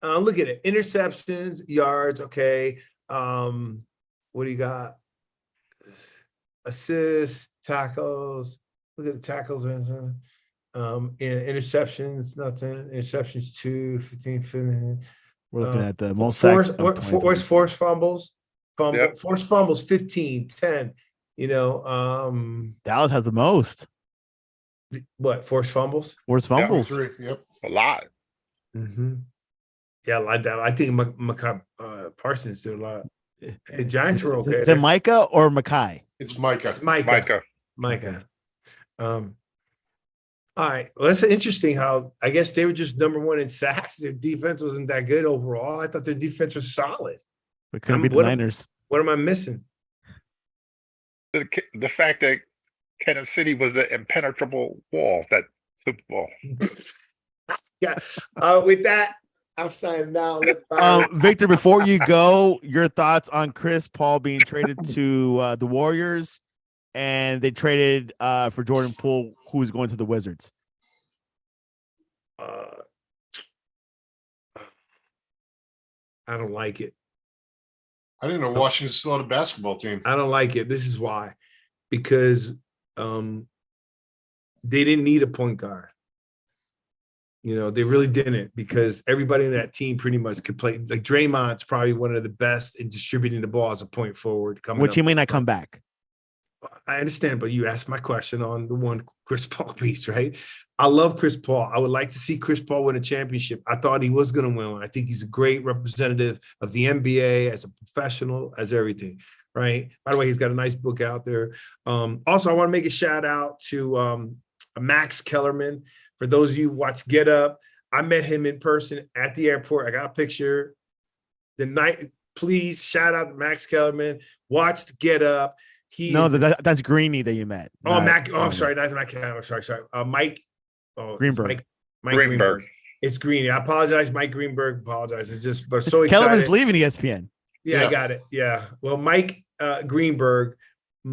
Look at it: interceptions, yards. Okay, what do you got? Assists, tackles. Look at the tackles and interceptions. Nothing. Interceptions 2, 15, 15. We're looking at the most sacks. Forced fumbles. Yep. Forced fumbles 15, 10. Dallas has the most. What, forced fumbles? Forced fumbles. Yep. A lot. Mm-hmm. Yeah, like that. I think Parsons did a lot. The Giants were okay. Is it Micah or Mackay? It's Micah. Micah. All right. Well, that's interesting how I guess they were just number one in sacks. Their defense wasn't that good overall. I thought their defense was solid. It couldn't be the Niners. What am I missing? The fact that Kansas City was the impenetrable wall that Super Bowl. Yeah. With that, I'm signing now. Victor, before you go, your thoughts on Chris Paul being traded to the Warriors, and they traded for Jordan Poole, who's going to the Wizards. I don't like it. I didn't know Washington still had a basketball team. I don't like it. This is why. Because they didn't need a point guard. They really didn't, because everybody in that team pretty much could play. Like Draymond's probably one of the best in distributing the ball as a point forward. Which he may not come back. I understand, but you asked my question on the one Chris Paul piece, right? I love Chris Paul. I would like to see Chris Paul win a championship. I thought he was going to win one. I think he's a great representative of the NBA as a professional, as everything, right? By the way, he's got a nice book out there. Also, I want to make a shout out to Max Kellerman. For those of you who watch Get Up, I met him in person at the airport. I got a picture. Please shout out to Max Kellerman. Watch Get Up. That's Greeny that you met. Oh, Mac. Oh, I'm sorry. That's Mac. Sorry. Mike. Oh, Greenberg. Mike Greenberg. It's Greeny. I apologize, Mike Greenberg. Apologize. It's just, but so excited. Kellerman's leaving ESPN. Yeah, I got it. Yeah. Well, Mike Greenberg,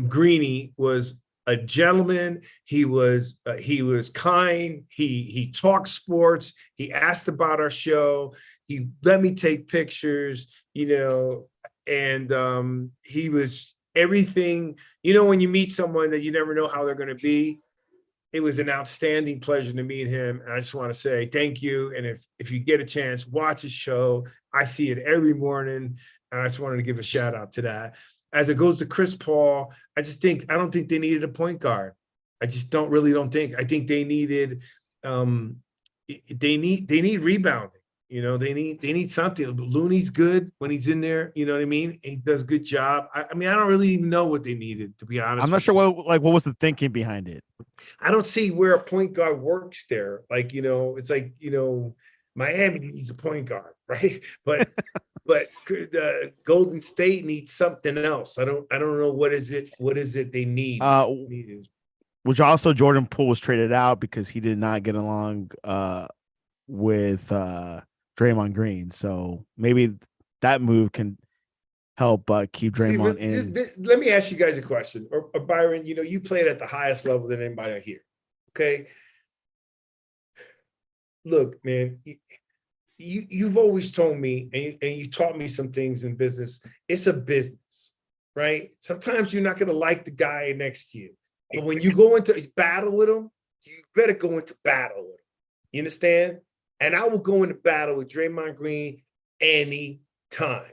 Greeny, was a gentleman. He was kind. He talked sports. He asked about our show. He let me take pictures. And he was everything. When you meet someone that you never know how they're going to be, it was an outstanding pleasure to meet him. And I just want to say thank you. And if you get a chance, watch his show. I see it every morning, and I just wanted to give a shout out to that. As it goes to Chris Paul, I don't think they needed a point guard. I just don't think. I think they needed they need rebounding. They need something. Looney's good when he's in there. You know what I mean? He does a good job. I don't really even know what they needed, to be honest. I'm not sure what was the thinking behind it. I don't see where a point guard works there. It's like, Miami needs a point guard, right? But the Golden State needs something else. I don't know what is it they need. Which also Jordan Poole was traded out because he did not get along with Draymond Green. So maybe that move can help keep Draymond in. Let me ask you guys a question, or Byron. You played at the highest level than anybody here. Okay, look, man. You've always told me, and you taught me some things in business. It's a business, right? Sometimes you're not going to like the guy next to you, but when you go into battle with him, you better go into battle with him. You understand? And I will go into battle with Draymond Green any time.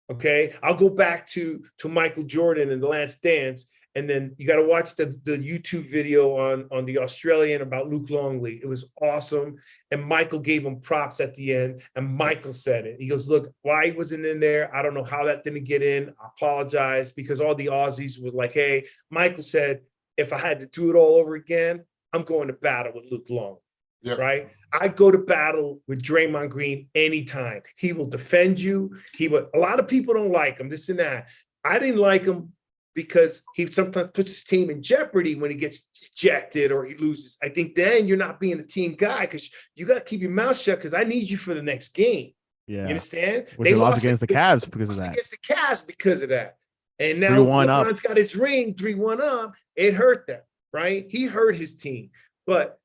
Okay, I'll go back to Michael Jordan in The Last Dance, and then you got to watch the YouTube video on the Australian about Luke Longley. It was awesome, and Michael gave him props at the end, and Michael said it. He goes, "Look, why he wasn't in there? I don't know how that didn't get in. I apologize," because all the Aussies was like, "Hey," Michael said, "if I had to do it all over again, I'm going to battle with Luke Longley." Yep. Right? I'd go to battle with Draymond Green anytime. He will defend you. A lot of people don't like him, this and that. I didn't like him because he sometimes puts his team in jeopardy when he gets ejected or he loses. I think then you're not being a team guy because you got to keep your mouth shut because I need you for the next game. Yeah. You understand? They lost against the Cavs because of that. Against the Cavs because of that. And now LeBron's got his ring 3-1 up. It hurt them, right? He hurt his team. But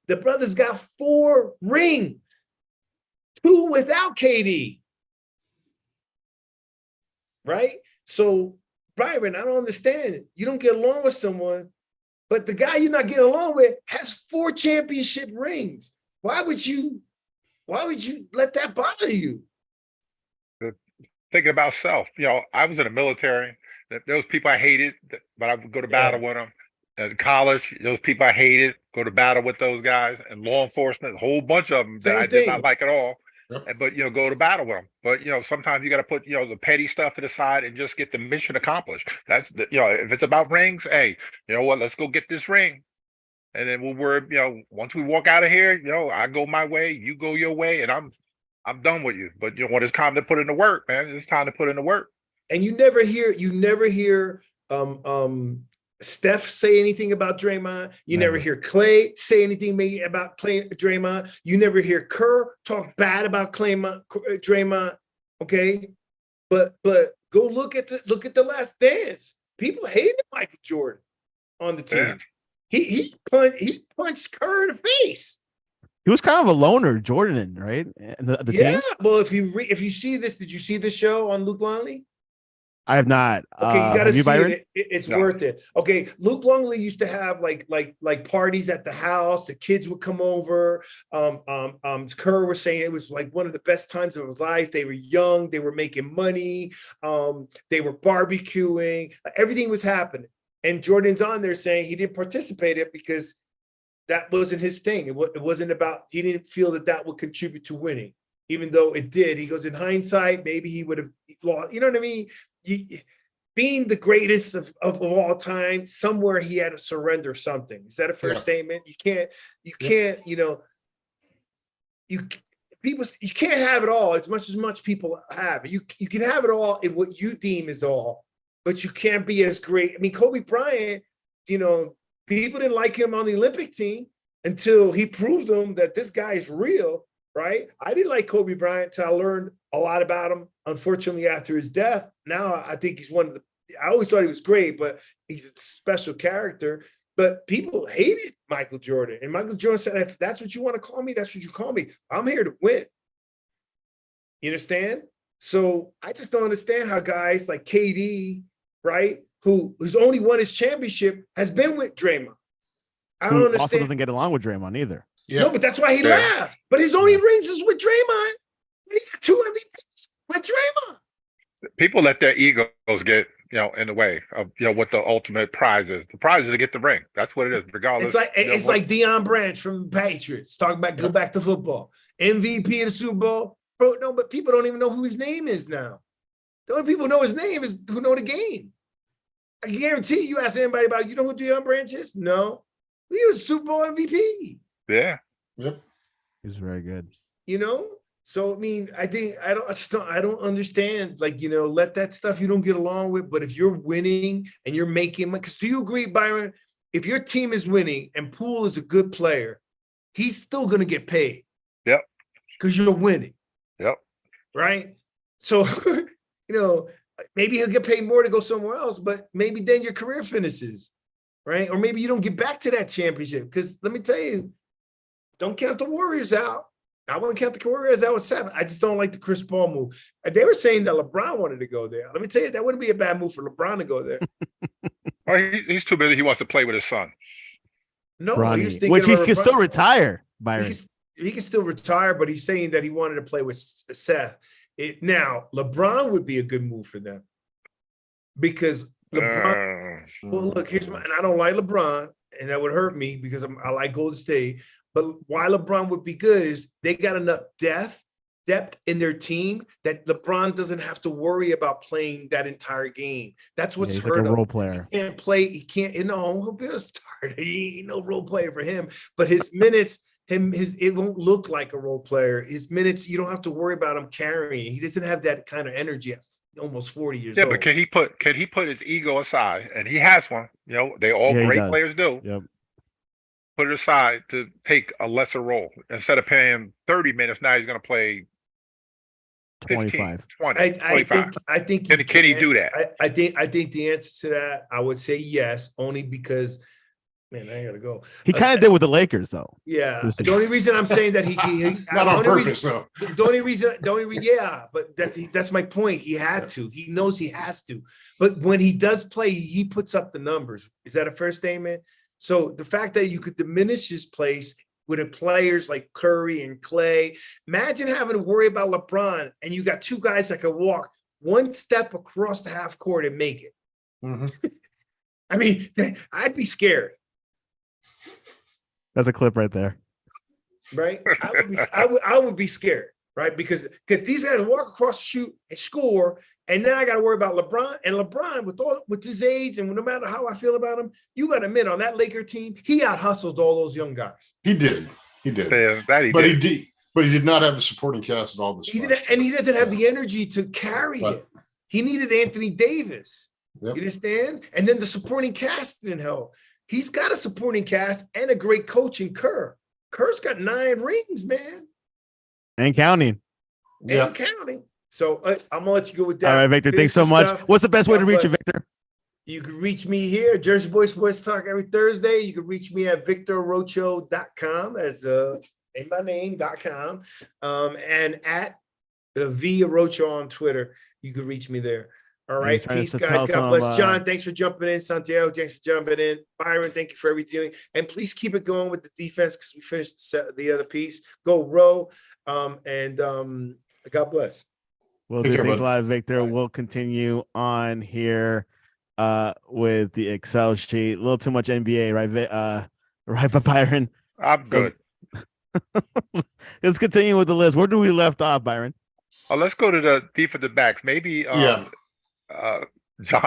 the brothers got 4 rings, 2 without KD. Right? So, Byron, I don't understand. You don't get along with someone, but the guy you're not getting along with has 4 championship rings. Why would you let that bother you? Thinking about self. I was in the military. There was people I hated, but I would go to battle with them. In college, those people I hated, go to battle with those guys, and law enforcement, a whole bunch of them that I did not like at all. Yep. But go to battle with them. But sometimes you got to put the petty stuff to the side and just get the mission accomplished. That's if it's about rings, hey, you know what? Let's go get this ring, and then we'll worry. Once we walk out of here, I go my way, you go your way, and I'm done with you. But when it's time to put in the work, man, it's time to put in the work. And you never hear Steph say anything about Draymond. You never hear Clay say anything about Draymond. You never hear Kerr talk bad about Draymond. Okay, but go look at the Last Dance. People hated Michael Jordan on the team. Yeah. He punched Kerr in the face. He was kind of a loner, Jordan, right? The team. Well, if you see this, did you see the show on Luke Longley? I have not. Okay, you got to see it. It's worth it. Okay, Luke Longley used to have like parties at the house. The kids would come over. Kerr was saying it was like one of the best times of his life. They were young. They were making money. They were barbecuing. Everything was happening. And Jordan's on there saying he didn't participate in it because that wasn't his thing. It wasn't about. He didn't feel that would contribute to winning, even though it did. He goes, in hindsight, maybe he would have lost. You know what I mean? Being the greatest of all time, somewhere he had to surrender something. Is that a fair statement? You can't have it all as much people have. You can have it all in what you deem is all, but you can't be as great. I mean, Kobe Bryant, people didn't like him on the Olympic team until he proved them that this guy is real. Right? I didn't like Kobe Bryant until I learned a lot about him, unfortunately, after his death. Now I think he's I always thought he was great, but he's a special character. But people hated Michael Jordan. And Michael Jordan said, if that's what you want to call me, that's what you call me. I'm here to win. You understand? So I just don't understand how guys like KD, right, who's only won his championship, has been with Draymond. I don't understand. Also doesn't get along with Draymond either. Yeah. No, but that's why he laughed. But his only rings is with Draymond. He's got 2 MVPs with Draymond. People let their egos get, in the way of, what the ultimate prize is. The prize is to get the ring. That's what it is, regardless. It's like Deion Branch from the Patriots. Talking about go back to football. MVP of the Super Bowl. Bro, no, but people don't even know who his name is now. The only people who know his name is who know the game. I can guarantee you ask anybody about, you know who Deion Branch is? No. He was Super Bowl MVP. Yeah. Yep. He's very good. So I mean, I don't understand. Let that stuff you don't get along with. But if you're winning and you're making money, because do you agree, Byron? If your team is winning and Poole is a good player, he's still gonna get paid. Yep. Because you're winning. Yep. Right. So maybe he'll get paid more to go somewhere else, but maybe then your career finishes, right? Or maybe you don't get back to that championship. Because let me tell you, don't count the Warriors out. I wouldn't count the Warriors out with 7. I just don't like the Chris Paul move. They were saying that LeBron wanted to go there. Let me tell you, that wouldn't be a bad move for LeBron to go there. Well, he's too busy. He wants to play with his son. No, Bronny, he was thinking which he about can still retire, Byron. He can still retire, but he's saying that he wanted to play with Seth. Now, LeBron would be a good move for them because LeBron. Well, look, here's and I don't like LeBron, and that would hurt me because I like Golden State. But why LeBron would be good is they got enough depth in their team that LeBron doesn't have to worry about playing that entire game. That's what's he's hurt like a him. Role player. He can't play. He can't. He'll be a starter. He ain't no role player for him. But his minutes. It won't look like a role player. His minutes, you don't have to worry about him carrying. He doesn't have that kind of energy at almost 40 years old. Yeah, but can he put his ego aside? And he has one. They all great players do. Yep. Put it aside to take a lesser role. Instead of paying 30 minutes, now he's going to play 15, 25. 20, 25. I think Can he do that? I think the answer to that, I would say yes, only because man, I gotta go. He kind of did with the Lakers, though. Yeah. The only reason I'm saying that he not on purpose, though. The only reason, yeah, but that's my point. He had to. He knows he has to. But when he does play, he puts up the numbers. Is that a fair statement? So the fact that you could diminish his place with players like Curry and Clay, imagine having to worry about LeBron, and you got two guys that can walk one step across the half court and make it. Mm-hmm. I mean, I'd be scared. That's a clip right there. Right? I would be scared, right? Because these guys walk across the shoot and score, and then I got to worry about LeBron. And LeBron, with his age, and no matter how I feel about him, you got to admit, on that Laker team, he out-hustled all those young guys. He did. Yeah, But he did not have a supporting cast at all this time. And he doesn't have the energy to carry it. He needed Anthony Davis. Yep. You understand? And then the supporting cast didn't help. He's got a supporting cast and a great coach in Kerr. Kerr's got 9 rings, man. And counting. And counting. So I'm going to let you go with that. All right, Victor. Thanks so much. What's the best way to reach you, Victor? You can reach me here, Jersey Boy Sports Talk, every Thursday. You can reach me at victorrocho.com as in my name.com. And at V Rocho on Twitter. You can reach me there. All right. Peace, guys. God bless. John, thanks for jumping in. Santiago, thanks for jumping in. Byron, thank you for everything. And please keep it going with the defense because we finished the other piece. Go row. And God bless. Well, thanks a lot, Victor. We'll continue on here with the Excel sheet. A little too much NBA, right? Right, Byron? I'm good. Let's continue with the list. Where do we left off, Byron? Let's go to the defensive backs. Maybe John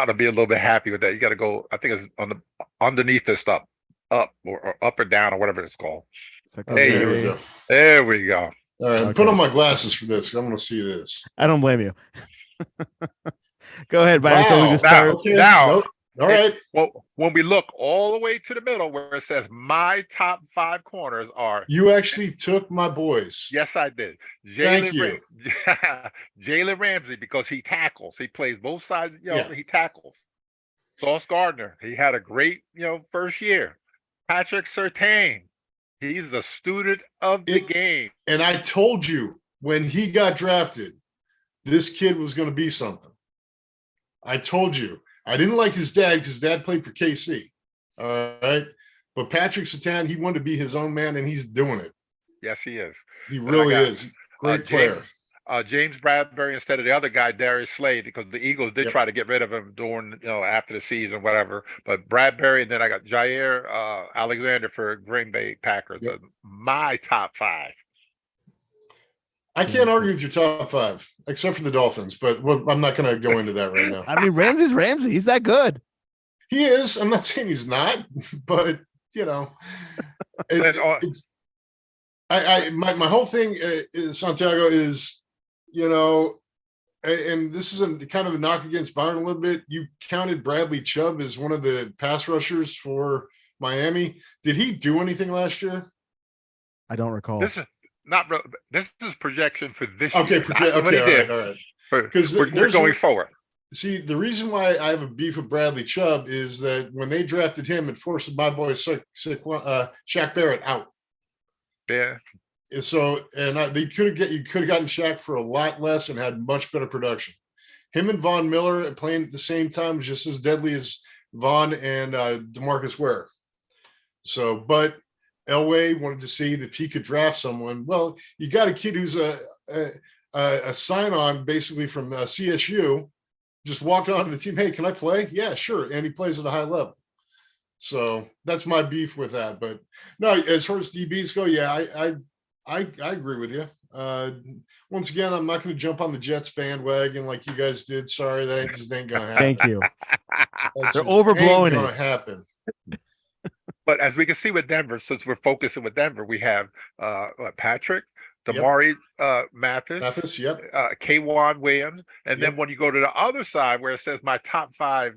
will be a little bit happy with that. You got to go. I think it's on the underneath this stuff, up or up or down or whatever it's called. There we go. There we go. All right, put on my glasses for this. I'm going to see this. I don't blame you. Go ahead, Byron. Wow. So we can start now. All right. Well, when we look all the way to the middle where it says my top 5 corners are. You actually took my boys. Yes, I did. Thank you. Jalen Ramsey, because he tackles. He plays both sides. He tackles. Sauce Gardner. He had a great, first year. Patrick Surtain. He's a student of the game. And I told you when he got drafted, this kid was going to be something. I told you. I didn't like his dad because dad played for KC. All right. But Patrick Surtain, he wanted to be his own man, and he's doing it. Yes, he is. He really is. Great player. James Bradbury instead of the other guy, Darius Slade, because the Eagles did try to get rid of him during, after the season, whatever. But Bradbury, and then I got Jair Alexander for Green Bay Packers. Yep. My top 5. I can't argue with your top 5, except for the Dolphins, but I'm not going to go into that right now. I mean, Ramsey's Ramsey. He's that good. He is. I'm not saying he's not, but my whole thing is Santiago is, and this is kind of a knock against Byron a little bit. You counted Bradley Chubb as one of the pass rushers for Miami. Did he do anything last year? I don't recall. This is projection for this year. Okay, all right. because we're going forward. See, the reason why I have a beef with Bradley Chubb is that when they drafted him, it forced my boy Shaq Barrett out. Yeah. And so, and you could have gotten Shaq for a lot less and had much better production. Him and Von Miller playing at the same time was just as deadly as Von and DeMarcus Ware. So, but Elway wanted to see if he could draft someone. Well, you got a kid who's a sign-on basically from CSU, just walked onto the team. Hey, can I play? Yeah, sure. And he plays at a high level. So that's my beef with that. But no, as far as DBs go, yeah, I agree with you. Once again, I'm not going to jump on the Jets bandwagon like you guys did. Sorry, that just ain't going to happen. Thank you. That's They're overblowing ain't it. gonna happen. But as we can see with Denver, since we're focusing with Denver, we have Patrick, Damari Mathis, yep. K'Wan Williams. And Yep. then when you go to the other side where it says my top 5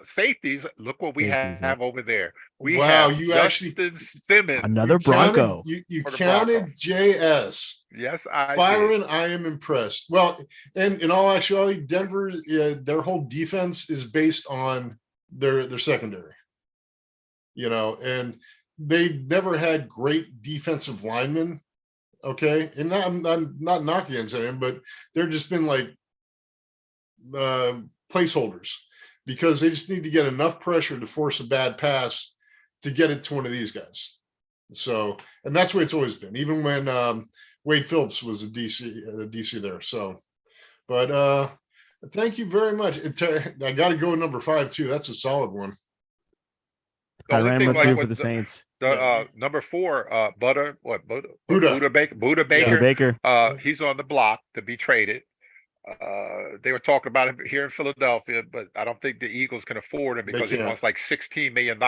safeties, look what we have over there. We Wow, have you Justin actually Simmons. Another Bronco. You For the counted Broncos. JS. Yes, I Byron, did. I am impressed. Well, and in all actuality, Denver, their whole defense is based on their secondary. You know, and they never had great defensive linemen. Okay, and I'm not knocking against him, but they're just been like placeholders because they just need to get enough pressure to force a bad pass to get it to one of these guys. So, and that's the way it's always been, even when Wade Phillips was a DC there. So, but thank you very much. I got to go with number 5 too. That's a solid one. The only Tyrann thing went like through with for the Saints. number 4, Buddha Buddha Baker. Budda Baker. He's on the block to be traded. They were talking about him here in Philadelphia, but I don't think the Eagles can afford him because he wants like $16 million.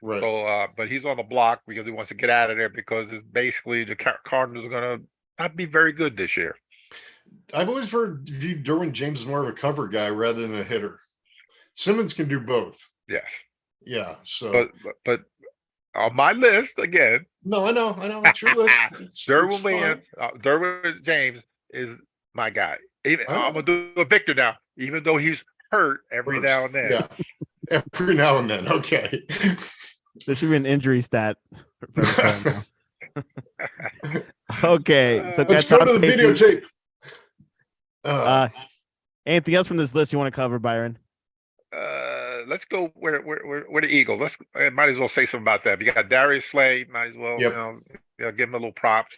Right. So, but he's on the block because he wants to get out of there because it's basically the Cardinals are going to not be very good this year. I've always viewed Derwin James as more of a cover guy rather than a hitter. Simmons can do both. Yes. Yeah. So, but on my list again. No, I know. It's your list. Derwin James is my guy. Even I'm gonna do a Victor now, even though he's hurt every now and then. Yeah, every now and then. Okay. There should be an injury stat. Okay, so let's go to the videotape. Anything else from this list you want to cover, Byron? Let's go where the Eagles. Might as well say something about that. You got Darius Slay. Might as well give him a little props.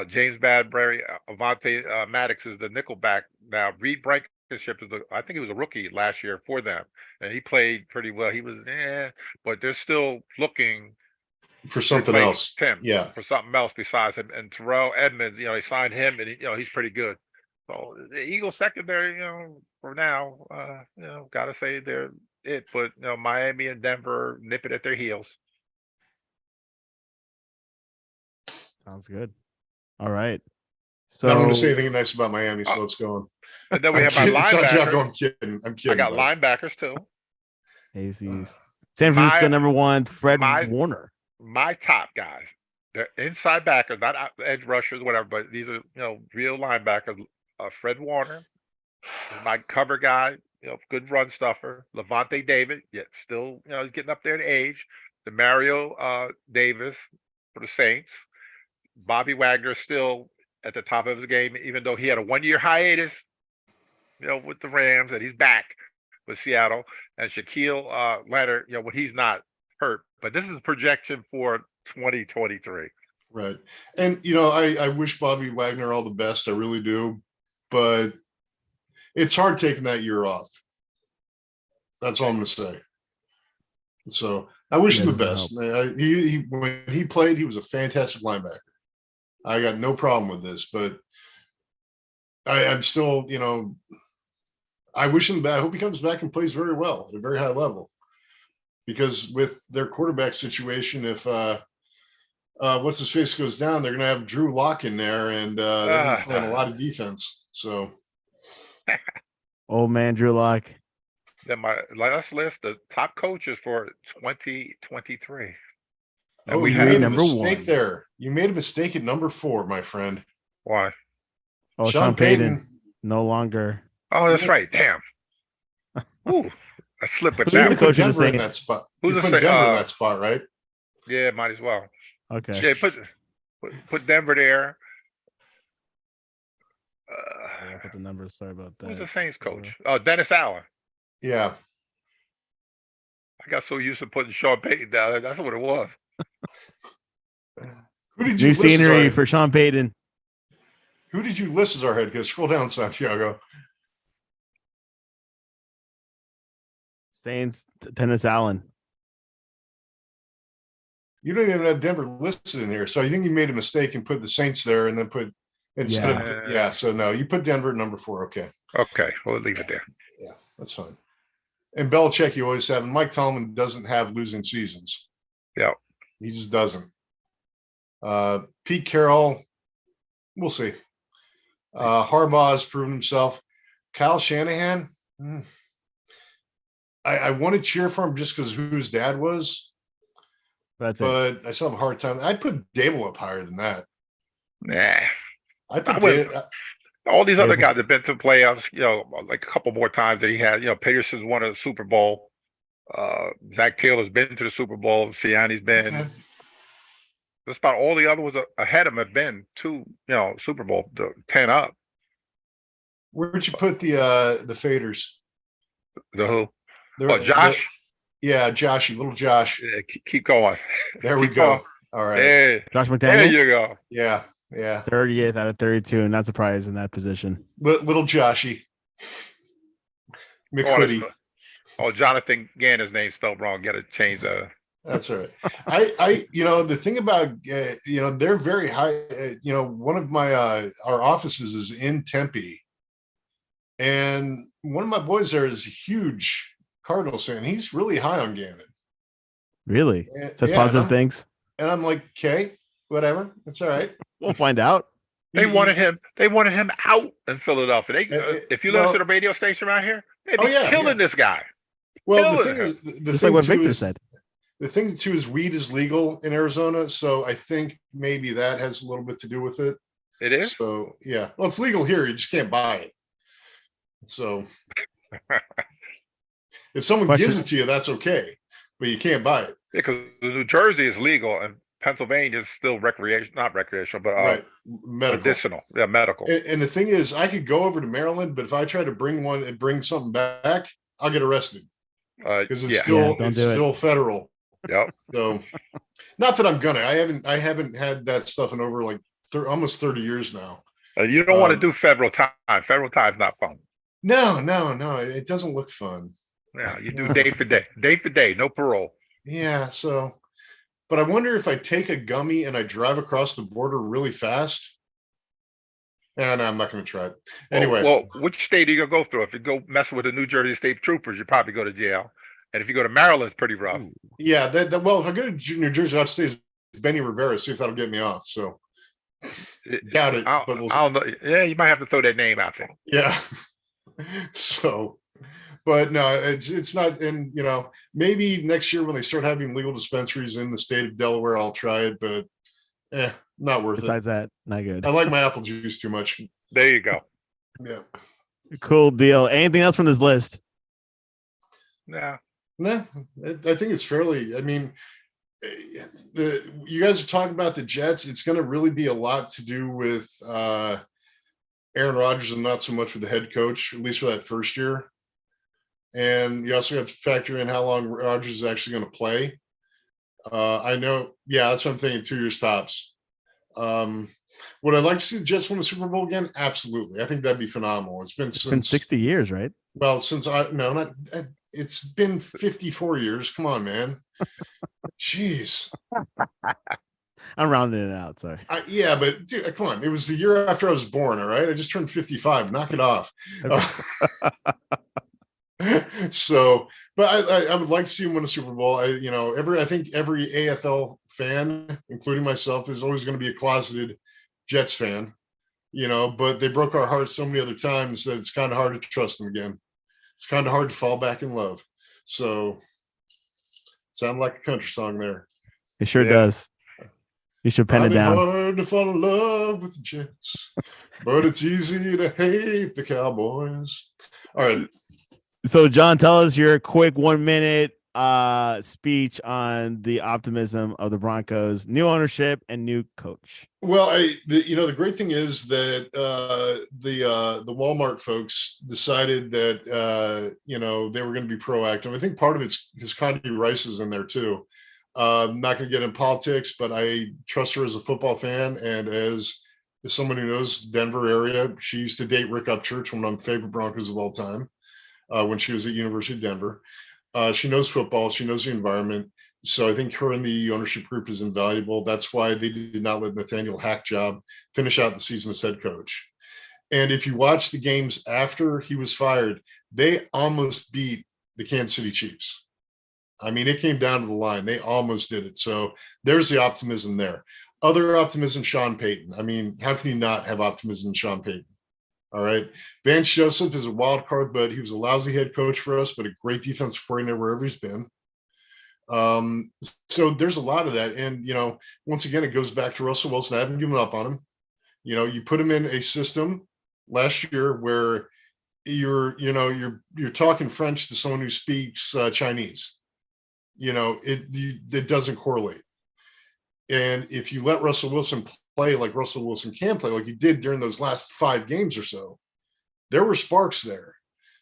James Bradbury, Avante Maddox is the nickelback now. Reed Blankenship is I think he was a rookie last year for them, and he played pretty well. He was but they're still looking for something else. Tim, for something else besides him. And Terrell Edmonds, they signed him, and he's pretty good. So the Eagles secondary, for now, gotta say they're it. But Miami and Denver nip it at their heels. Sounds good. All right. So I don't want to say anything nice about Miami, so let's go on. And then we have my linebackers. I'm kidding. I got linebackers too. San Francisco number 1, Fred Warner. My top guys, they're inside backers, not edge rushers, whatever, but these are real linebackers. Fred Warner, my cover guy, good run stuffer. Levante David, still, he's getting up there in age. Demario Davis for the Saints. Bobby Wagner still at the top of his game, even though he had a 1-year hiatus, with the Rams, and he's back with Seattle. And Shaquille Leonard, when he's not hurt. But this is a projection for 2023. Right. And, I wish Bobby Wagner all the best. I really do. But it's hard taking that year off. That's all I'm going to say. So I wish him the best. He when he played, he was a fantastic linebacker. I got no problem with this, but I'm still, I wish him back. I hope he comes back and plays very well at a very high level. Because with their quarterback situation, if what's his face goes down, they're going to have Drew Lock in there, and they're going to play a lot of defense. So, old man Drew Lock. Then my last list, the top coaches for 2023. And we made a mistake there. You made a mistake at number 4, my friend. Why? Sean Payton. No longer. Oh, that's right. Damn. Ooh, I slipped with Who's that the one. coach of the Denver in that Saints? spot. Who's You're the putting say? Denver in that spot, right? Yeah, might as well. Okay. Yeah, put Denver there. I put the numbers. Sorry about that. Who's the Saints coach? Oh, Dennis Allen. Yeah. I got so used to putting Sean Payton down there. That's what it was. Who did you New list as our scenery head? for Sean Payton. Who did you list as our head coach? Scroll down, Santiago. Saints, Dennis Allen. You don't even have Denver listed in here, so I think you made a mistake and put the Saints there, and then put instead of yeah. So no, you put Denver at number 4. Okay. Okay, we'll leave it there. Yeah, that's fine. And Belichick, you always have. And Mike Tomlin doesn't have losing seasons. Yeah, he just doesn't. Pete Carroll, we'll see. Harbaugh has proven himself. Kyle Shanahan, I want to cheer for him just because who his dad was. But I still have a hard time. I'd put Dable up higher than that. Nah. I put all these other guys have been to playoffs, like a couple more times that he had. Peterson's won a Super Bowl. Zach Taylor's been to the Super Bowl. Sirianni's been. Okay. Just about all the other ones ahead of him have been to, Super Bowl, 10 up. Where'd you put the faders? The who? Josh? Joshy, little Josh. Yeah, keep going. There we go. Going. All right. Hey, Josh McDaniels. There you go. Yeah. 30th out of 32, not surprised in that position. Little Joshy. McHoodie. Jonathan Ganna's name spelled wrong. Got to change the. That's right. I the thing about they're very high. One of my our offices is in Tempe, and one of my boys there is a huge Cardinals fan. He's really high on Gannon. Really? Says positive things. And I'm like, okay, whatever. It's all right. We'll find out. They wanted him out in Philadelphia. If you listen to the radio station around here, they'd be killing this guy. Well, the thing is, just like what Victor said. The thing too is weed is legal in Arizona, so I think maybe that has a little bit to do with it. It is. So yeah, well, it's legal here. You just can't buy it. So if someone gives it to you, that's okay, but you can't buy it. Yeah, because New Jersey is legal and Pennsylvania is still not recreational, but medicinal. Yeah, medical. And the thing is, I could go over to Maryland, but if I try to bring something back, I'll get arrested because it's still federal. Yep. So, not that I'm gonna. I haven't had that stuff in over like almost 30 years now. You don't want to do federal time. Federal time's not fun. No. It doesn't look fun. Yeah, you do day for day, no parole. Yeah. So, but I wonder if I take a gummy and I drive across the border really fast. No, I'm not going to try it. Anyway. Well, which state are you going to go through? If you go messing with the New Jersey State Troopers, you probably go to jail. And if you go to Maryland, it's pretty rough. Yeah. Well, if I go to New Jersey, I'll stay as Benny Rivera, see if that'll get me off. So doubt it. I don't know. Yeah, you might have to throw that name out there. Yeah. So, but no, it's not. And, maybe next year when they start having legal dispensaries in the state of Delaware, I'll try it. But not worth it. Besides that, not good. I like my apple juice too much. There you go. Yeah. Cool deal. Anything else from this list? No, I think it's fairly. I mean, you guys are talking about the Jets. It's going to really be a lot to do with Aaron Rodgers and not so much with the head coach, at least for that first year. And you also have to factor in how long Rodgers is actually going to play. I know. Yeah, that's what I'm thinking. 2 years tops. Would I like to see the Jets win the Super Bowl again? Absolutely. I think that'd be phenomenal. It's been 60 years, right? Well, it's been 54 years. Come on, man. Jeez. I'm rounding it out. Sorry. Yeah, but dude, come on. It was the year after I was born. All right. I just turned 55. Knock it off. So, but I would like to see him win a Super Bowl. I think every AFL fan, including myself, is always going to be a closeted Jets fan, but they broke our hearts so many other times that it's kind of hard to trust them again. It's kind of hard to fall back in love. So, sound like a country song there. It sure does. You should pen it down. Hard to fall in love with the Jets, but it's easy to hate the Cowboys. All right. So, John, tell us your quick 1 minute speech on the optimism of the Broncos, new ownership and new coach. Well, the great thing is that the Walmart folks decided that they were going to be proactive. I think part of it's because Condi Rice is in there too. I'm not going to get in politics, but I trust her as a football fan and as someone who knows the Denver area. She used to date Rick Upchurch, one of my favorite Broncos of all time, when she was at University of Denver. She knows football. She knows the environment. So I think her and the ownership group is invaluable. That's why they did not let Nathaniel Hackjob finish out the season as head coach. And if you watch the games after he was fired, they almost beat the Kansas City Chiefs. I mean, it came down to the line. They almost did it. So there's the optimism there. Other optimism, Sean Payton. I mean, how can you not have optimism in Sean Payton? All right. Vance Joseph is a wild card, but he was a lousy head coach for us, but a great defensive coordinator wherever he's been. So there's a lot of that. And, once again, it goes back to Russell Wilson. I haven't given up on him. You put him in a system last year where you're talking French to someone who speaks Chinese. It doesn't correlate. And if you let Russell Wilson play like Russell Wilson can play, like he did during those last 5 games or so, there were sparks there.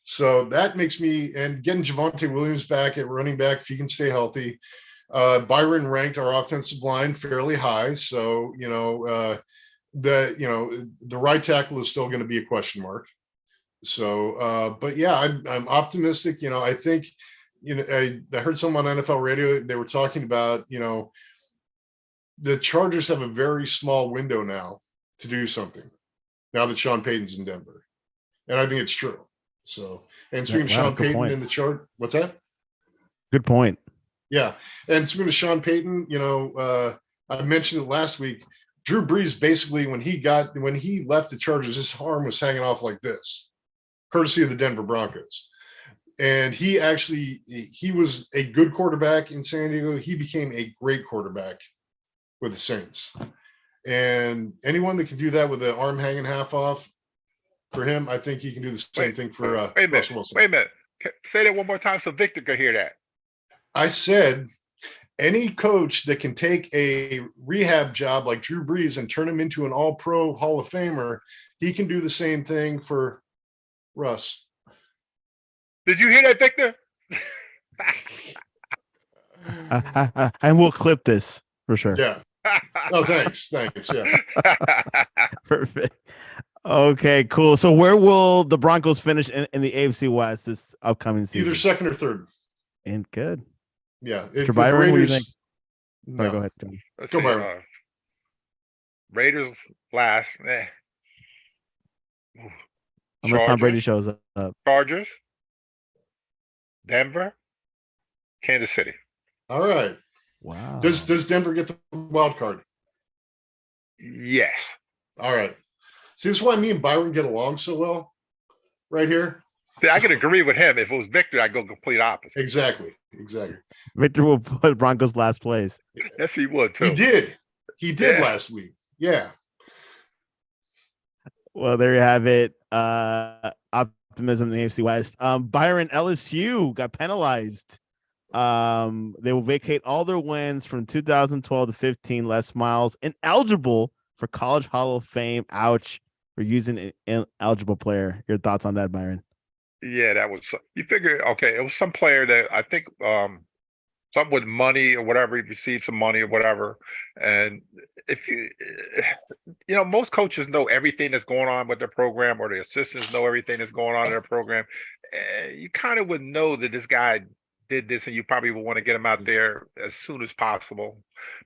So that makes me, and getting Javonte Williams back at running back, if he can stay healthy. Byron ranked our offensive line fairly high. So, the right tackle is still going to be a question mark. So, but yeah, I'm optimistic. I think, I heard someone on NFL radio, they were talking about, the Chargers have a very small window now to do something now that Sean Payton's in Denver. And I think it's true. So, and speaking of Sean Payton in the chart, what's that? Good point. Yeah. And speaking of Sean Payton, I mentioned it last week. Drew Brees, basically, when he left the Chargers, his arm was hanging off like this, courtesy of the Denver Broncos. And he was a good quarterback in San Diego. He became a great quarterback with the Saints. And anyone that can do that with the arm hanging half off, for him, I think he can do the same thing for Russell Wilson. Wait a minute. Say that one more time so Victor could hear that. I said any coach that can take a rehab job like Drew Brees and turn him into an all-pro Hall of Famer, he can do the same thing for Russ. Did you hear that, Victor? And we'll clip this for sure. Yeah. Oh, thanks. Yeah. Perfect. Okay, cool. So where will the Broncos finish in the AFC West this upcoming season? Either second or third. And good. Yeah. Byron, what do you think? No. Sorry, go ahead, Tony. Go Byron. Raiders last. Unless Tom Brady shows up. Chargers, Denver, Kansas City. All right. Wow. Does Denver get the wild card? Yes. All right. See, this is why me and Byron get along so well right here. See, I could agree with him. If it was Victor, I'd go complete opposite. Exactly. Victor will put Broncos last place. Yes, he would too. He did last week. Yeah. Well, there you have it. Optimism in the AFC West. Byron, LSU got penalized. They will vacate all their wins from 2012 to 15. Les Miles ineligible for College Hall of Fame. Ouch, for using an ineligible player. Your thoughts on that, Byron? Yeah, that was, you figure, okay, it was some player that I think something with money or whatever, he received some money or whatever. And if most coaches know everything that's going on with their program, or the assistants know everything that's going on in their program. You kind of would know that this guy did this, and you probably would want to get him out there as soon as possible.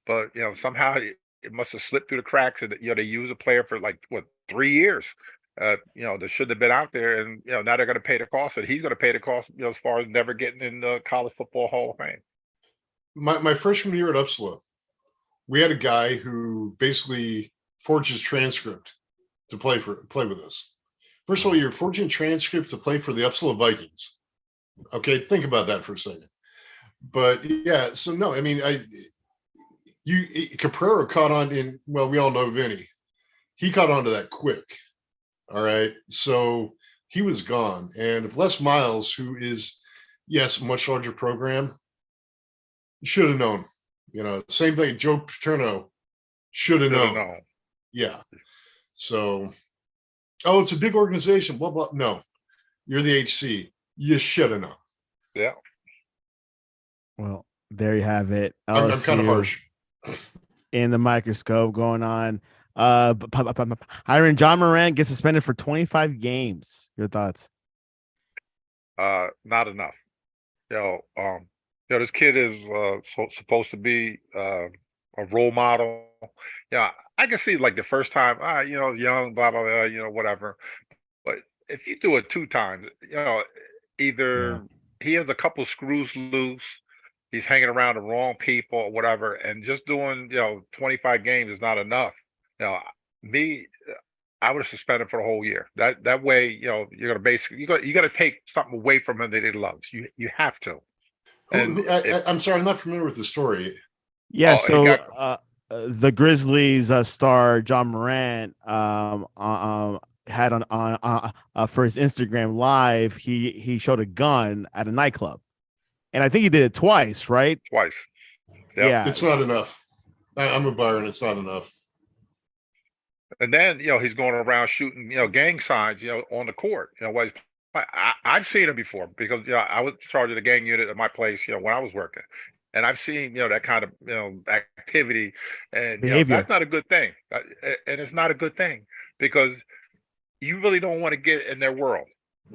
But somehow it must have slipped through the cracks, and they use a player for 3 years. That should have been out there, and now they're going to pay the cost, and he's going to pay the cost, as far as never getting in the College Football Hall of Fame. My freshman year at Upsala, we had a guy who basically forged his transcript to play with us. First of all, you're forging transcript to play for the Upsala Vikings. Okay, think about that for a second. But yeah, so no, I mean, Caprera caught on in, well, we all know Vinny. He caught on to that quick. All right. So he was gone. And if Les Miles, who is, yes, a much larger program, should have known. Same thing. Joe Paterno should have known. Yeah. So, it's a big organization, blah, blah. No, you're the HC. You should have known. Yeah. Well, there you have it. I'm kind of harsh. In the microscope going on. John Morant gets suspended for 25 games. Your thoughts? Not enough. This kid is supposed to be a role model. Yeah, I can see like the first time, young, blah, blah, blah, whatever. But if you do it 2 times, either he has a couple screws loose, he's hanging around the wrong people or whatever, and just doing, 25 games is not enough. I would have suspended for the whole year. That way, you're gonna basically you got to take something away from him that he loves. You have to. I'm sorry, I'm not familiar with the story. Yeah, the Grizzlies star John Morant had on for his Instagram live, he showed a gun at a nightclub, and I think he did it twice, right? Twice. Yep. Yeah, it's not enough. I'm a Byron. It's not enough. And then he's going around shooting gang signs on the court. I've seen it before because I was in charge of the gang unit at my place when I was working, and I've seen that kind of activity, and that's not a good thing. And it's not a good thing because you really don't want to get in their world.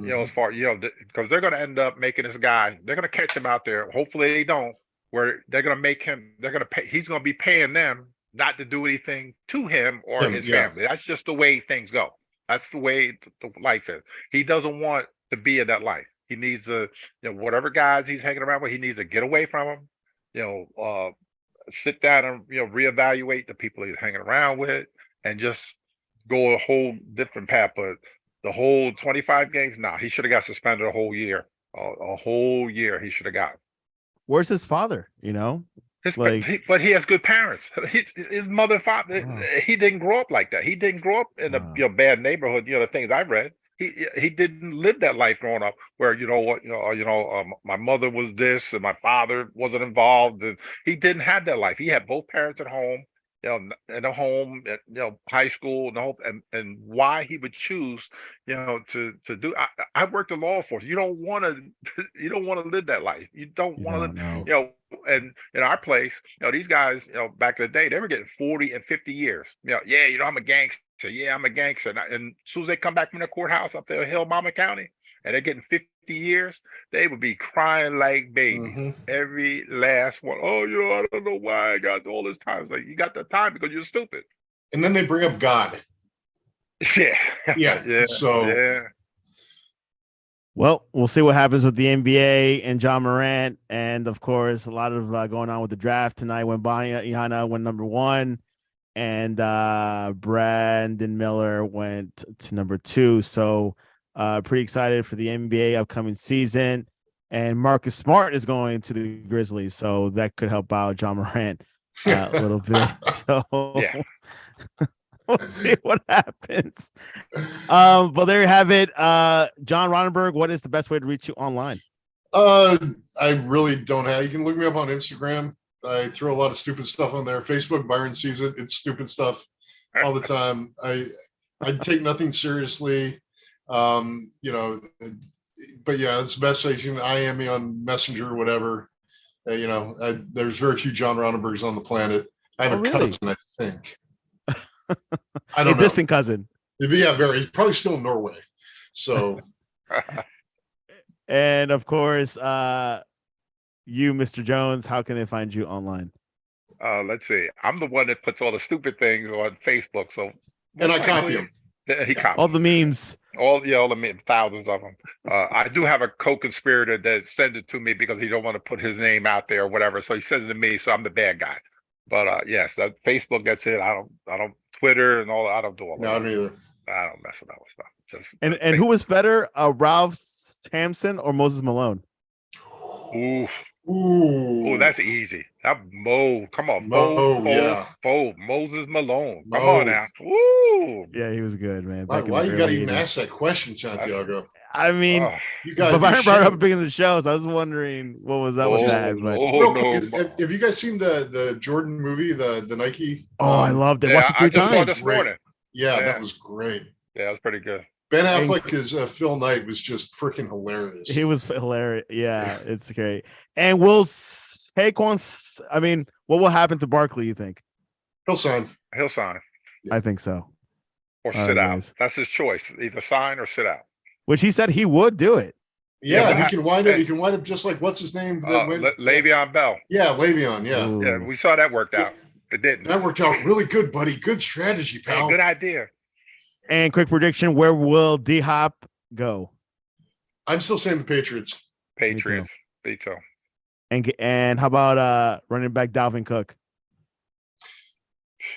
As far because they're going to end up making this guy. They're going to catch him out there. Hopefully they don't. Where they're going to make him. They're going to pay. He's going to be paying them not to do anything to him or his family. That's just the way things go. That's the way the life is. He doesn't want to be in that life. He needs to, whatever guys he's hanging around with, he needs to get away from them. Sit down and reevaluate the people he's hanging around with, and just go a whole different path. But the whole 25 games, he should have got suspended a whole year. A whole year he should have got. Where's his father? But he has good parents. His mother and father, he didn't grow up like that. He didn't grow up in a bad neighborhood. The things I've read, he didn't live that life growing up where my mother was this and my father wasn't involved, and he didn't have that life. He had both parents at home, in a home, high school, and why he would choose, to do. I worked in law enforcement. You don't want to live that life. You don't want to, and in our place, these guys, back in the day, they were getting 40 and 50 years. I'm a gangster. Yeah, I'm a gangster. And as soon as they come back from the courthouse up there in Hill Mama County, and they're getting 50 years, they would be crying like babies. Every last one. Oh, I don't know why I got all this time. It's like, you got the time because you're stupid. And then they bring up God. Yeah. So. Well, we'll see what happens with the NBA and John Morant. And, of course, a lot of going on with the draft tonight when Ihana went number 1 and Brandon Miller went to number 2. So pretty excited for the NBA upcoming season. And Marcus Smart is going to the Grizzlies. So that could help out John Morant a little bit. So we'll see what happens. But there you have it. John Ronenberg, what is the best way to reach you online? I really don't have. You can look me up on Instagram. I throw a lot of stupid stuff on there. Facebook, Byron sees it. It's stupid stuff all the time. I take nothing seriously. But yeah, it's the best way. You can IM me on Messenger or whatever. There's very few John Ronenbergs on the planet. I have a cousin, I think. I don't know. Distant cousin. Yeah, very. He's probably still in Norway. So, and of course, you, Mr. Jones, how can they find you online? Let's see. I'm the one that puts all the stupid things on Facebook. So, and I copy them. He copies all the memes. All the memes, thousands of them. I do have a co-conspirator that sends it to me because he don't want to put his name out there or whatever. So he sends it to me. So I'm the bad guy. But yes, that Facebook, that's it. I don't Twitter and all. I don't do all that. No, neither. I don't mess with that stuff. Just and who was better, Ralph Sampson or Moses Malone? Ooh, Ooh. Oh, that's easy. That Mo, come on, Mo, yeah. Moses Malone. Come Mo. on now. Woo. Yeah, he was good, man. Why, Back in why the you got to early even 80s. ask that question, Santiago? I mean, Oh, You but got Byron brought it up at the beginning of the show, so I was wondering what was up with oh, that. But Real no. quick, have you guys seen the Jordan movie, the Nike? I loved it. Yeah, Watched it I three just saw times. this morning. Yeah, Yeah. that was great. Yeah, it was pretty good. Ben And- Affleck as Phil Knight was just freaking hilarious. He was hilarious. Yeah, it's great. And will Saquon? I mean, what will happen to Barkley? You think? He'll sign. He'll sign I think so. or All sit right, out. guys. That's his choice. Either sign or sit out. Which he said he would do it. Yeah, but and he I- can wind up. hey. He can wind up just like what's his name? That went, Le'Veon Bell. yeah, Le'Veon. Yeah, Ooh. Yeah, we saw that worked out. It didn't. that worked out really good, buddy. Good strategy, Hey, pal. good idea. And quick prediction: where will D Hop go? I'm still saying the Patriots. Patriots. Me too. And how about running back Dalvin Cook?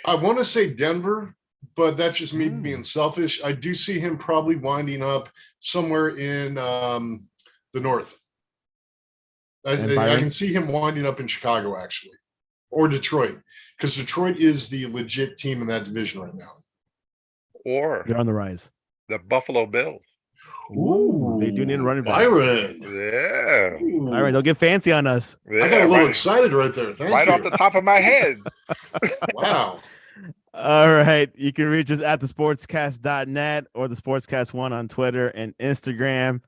I want to say Denver, but that's just me Mm. being selfish. I do see him probably winding up somewhere in the north. I And Byron? can see him winding up in Chicago, actually, or Detroit, because Detroit is the legit team in that division right now. Or They're on the rise. the Buffalo Bills. Ooh, they do need a running back. Byron. Yeah. Ooh. All right, don't get fancy on us. Yeah, I got a little right, excited right there. Thank right you. off the top of my head. Wow. All right. You can reach us at thesportscast.net or the Sportscast1 on Twitter and Instagram.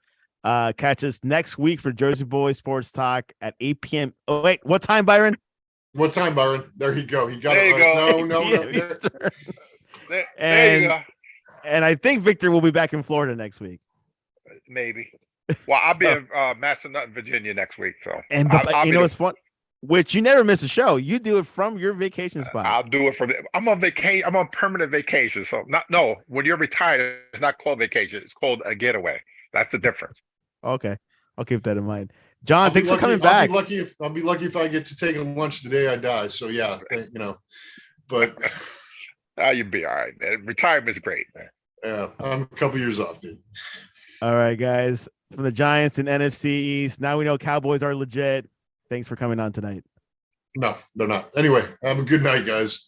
Catch us next week for Jersey Boys Sports Talk at 8 p.m. Oh, wait, what time, Byron? What time, Byron? There you go. He got There it you right. go. No. 8 p.m. There- Eastern. There you go. And I think Victor will be back in Florida next week. Maybe. Well, I'll be So- in Massanutten, Virginia next week. So And I'll you be know the- what's fun? Which you never miss a show. You do it from your vacation spot. I'll do it I'm on vacation. I'm on permanent vacation. So when you're retired, it's not called vacation. It's called a getaway. That's the difference. Okay. I'll keep that in mind. John, I'll be thanks for lucky- coming back. I'll be lucky if I get to take a lunch the day I die. So yeah, but You'll be all right, man. Retirement's great, man. yeah, I'm a couple years off, dude. All right, guys. From the Giants and NFC East. Now we know Cowboys are legit. Thanks for coming on tonight. No, they're not. Anyway, have a good night, guys.